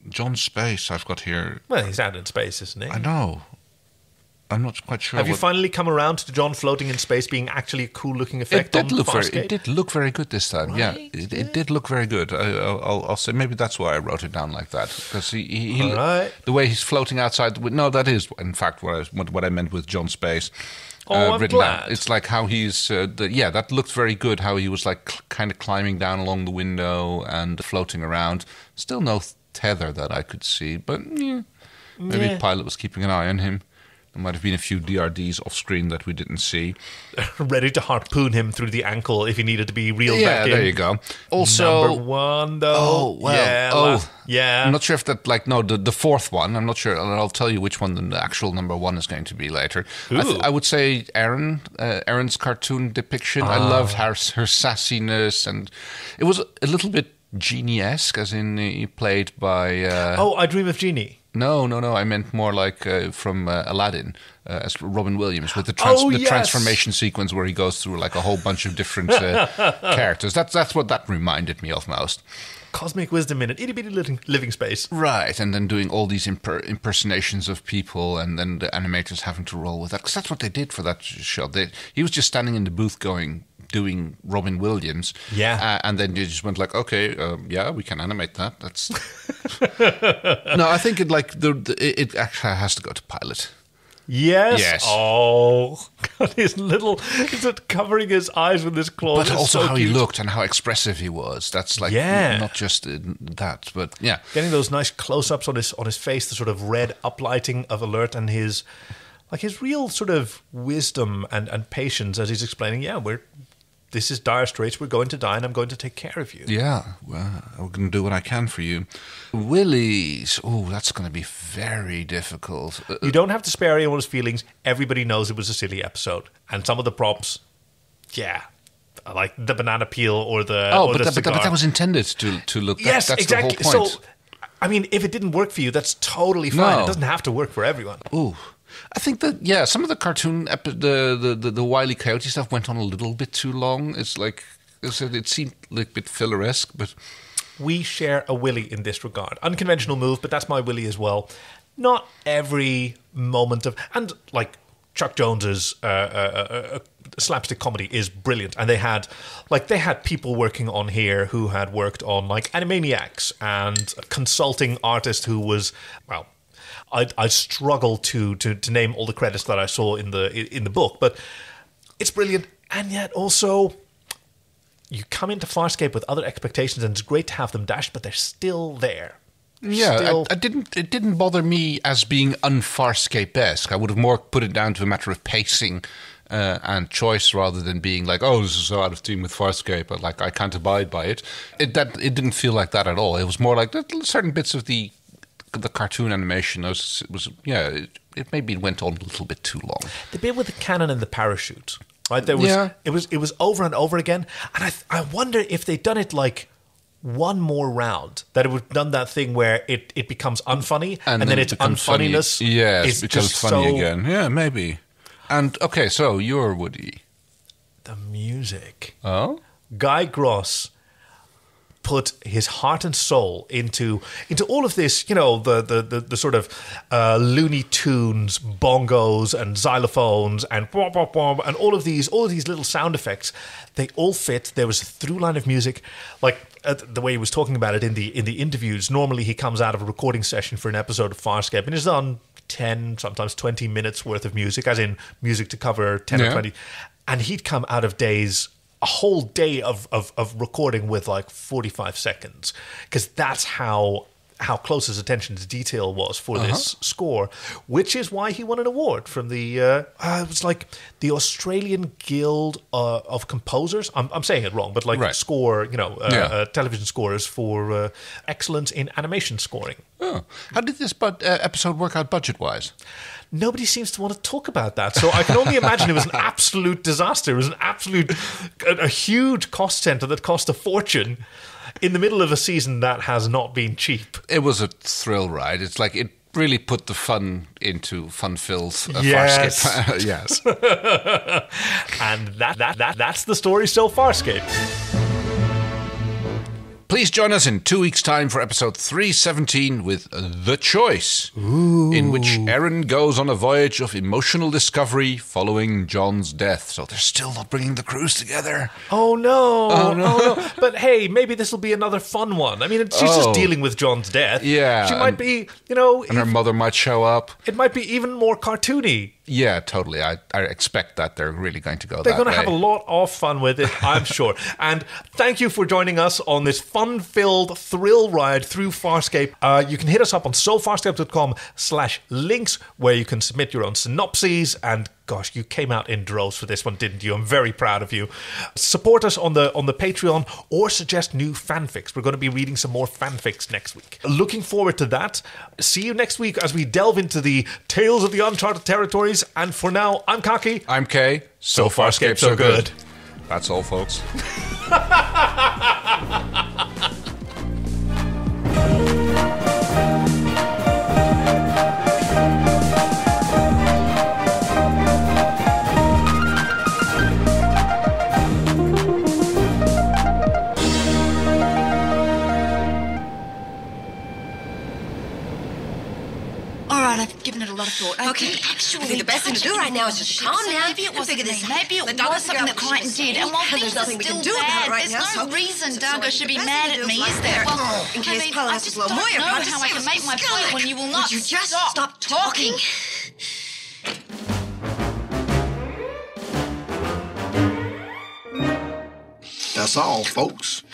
John Space I've got here. Well, he's out in space, isn't he? I know. I'm not quite sure. Have you finally come around to John floating in space being actually a cool-looking effect on Farscape? It did look very good this time. Right? Yeah, it did look very good. I'll say maybe that's why I wrote it down like that, because he the way he's floating outside. No, that is in fact what I meant with John Space. I'm glad. Down. It's like how he's that looked very good. How he was like kind of climbing down along the window and floating around. Still no tether that I could see, but maybe Pilot was keeping an eye on him. There might have been a few DRDs off screen that we didn't see. Ready to harpoon him through the ankle if he needed to be reeled back in. Yeah, there you go. Also, number 1 though. Yeah. I'm not sure if that the 4th one. I'm not sure. I'll tell you which one the actual number 1 is going to be later. I would say Erin's cartoon depiction. I loved her sassiness, and it was a little bit Genie-esque, as in played by... I Dream of Jeannie. No. I meant more like from Aladdin, as Robin Williams, with the transformation sequence where he goes through like a whole bunch of different characters. That's what that reminded me of most. Cosmic wisdom in an itty-bitty living space. Right, and then doing all these impersonations of people, and then the animators having to roll with that. Because that's what they did for that show. He was just standing in the booth doing Robin Williams. Yeah. And then they just went like, okay, we can animate that. That's... No, I think it actually has to go to Pilot. Yes. Oh, God, he's covering his eyes with his claws. But also how he looked and how expressive he was. That's like not just that, but yeah. Getting those nice close-ups on his face, the sort of red uplighting of alert, and his real sort of wisdom and patience as he's explaining, this is dire straits, we're going to die, and I'm going to take care of you. Yeah, well, I'm going to do what I can for you. Willies, that's going to be very difficult. You don't have to spare anyone's feelings. Everybody knows it was a silly episode. And some of the props, like the banana peel or the cigar. But that was intended to look... Yes, that's exactly. The whole point. So, I mean, if it didn't work for you, that's totally fine. No. It doesn't have to work for everyone. Ooh. I think that some of the cartoon the Wile E. Coyote stuff went on a little bit too long. It's like it seemed like a bit filler-esque, but we share a Willy in this regard. Unconventional move, but that's my Willy as well. Not every moment of and like Chuck Jones's slapstick comedy is brilliant, and they had people working on here who had worked on like Animaniacs and a consulting artist who was I struggle to name all the credits that I saw in the book, but it's brilliant, and yet also you come into Farscape with other expectations, and it's great to have them dashed, but they're still there. It didn't bother me as being un-Farscape-esque. I would have more put it down to a matter of pacing and choice rather than being like, oh, this is so out of tune with Farscape, but like I can't abide by it. It didn't feel like that at all. It was more like certain bits of the cartoon animation it maybe went on a little bit too long. The bit with the cannon and the parachute, right? It was over and over again, and I wonder if they'd done it like one more round, that it would have done that thing where it becomes unfunny, and then its unfunniness it becomes funny again. Yeah, maybe. And okay, so you're Woody. The music. Oh, Guy Gross put his heart and soul into all of this, the sort of Looney Tunes, bongos and xylophones and blah, blah, blah, and all of these little sound effects. They all fit. There was a through line of music, like the way he was talking about it in the interviews. Normally, he comes out of a recording session for an episode of Farscape and is on 10, sometimes 20 minutes worth of music, as in music to cover 10 or 20, and he'd come out of a whole day of recording with like 45 seconds, because that's how close his attention to detail was for this score, which is why he won an award from the it was like the Australian Guild of Composers. I'm saying it wrong, but like score, television scorers for excellence in animation scoring. Oh, how did this episode work out budget-wise? Nobody seems to want to talk about that. So I can only imagine it was an absolute disaster. It was a huge cost center that cost a fortune in the middle of a season that has not been cheap. It was a thrill ride. It's like it really put the fun into fun-filled Farscape. Yes. And that's the story so Farscape. Please join us in 2 weeks' time for episode 317 with The Choice, in which Erin goes on a voyage of emotional discovery following John's death. So they're still not bringing the crews together. Oh no. But hey, maybe this will be another fun one. I mean, she's just dealing with John's death. Yeah. She might be, and her mother might show up. It might be even more cartoony. Yeah, totally. I expect that they're really going to go They're going to have a lot of fun with it, I'm sure. And thank you for joining us on this fun-filled thrill ride through Farscape. You can hit us up on sofarscape.com/links, where you can submit your own synopses. And gosh, you came out in droves for this one, didn't you? I'm very proud of you. Support us on the Patreon, or suggest new fanfics. We're going to be reading some more fanfics next week. Looking forward to that. See you next week as we delve into the Tales of the Uncharted Territories. And for now, I'm Kaki. I'm Kay. So Farscape, so good. That's all, folks. I've given it a lot of thought. Okay, actually, I think the best thing to do right now is just calm down. Maybe it wasn't figure me. this out. Maybe it was something that Crichton did. And while things are still bad, there's no reason Dargo should be mad at me, is there? Well, in case Paul has to blow Moya, I don't know how I can make my point when you will not you just stop talking. That's all, folks.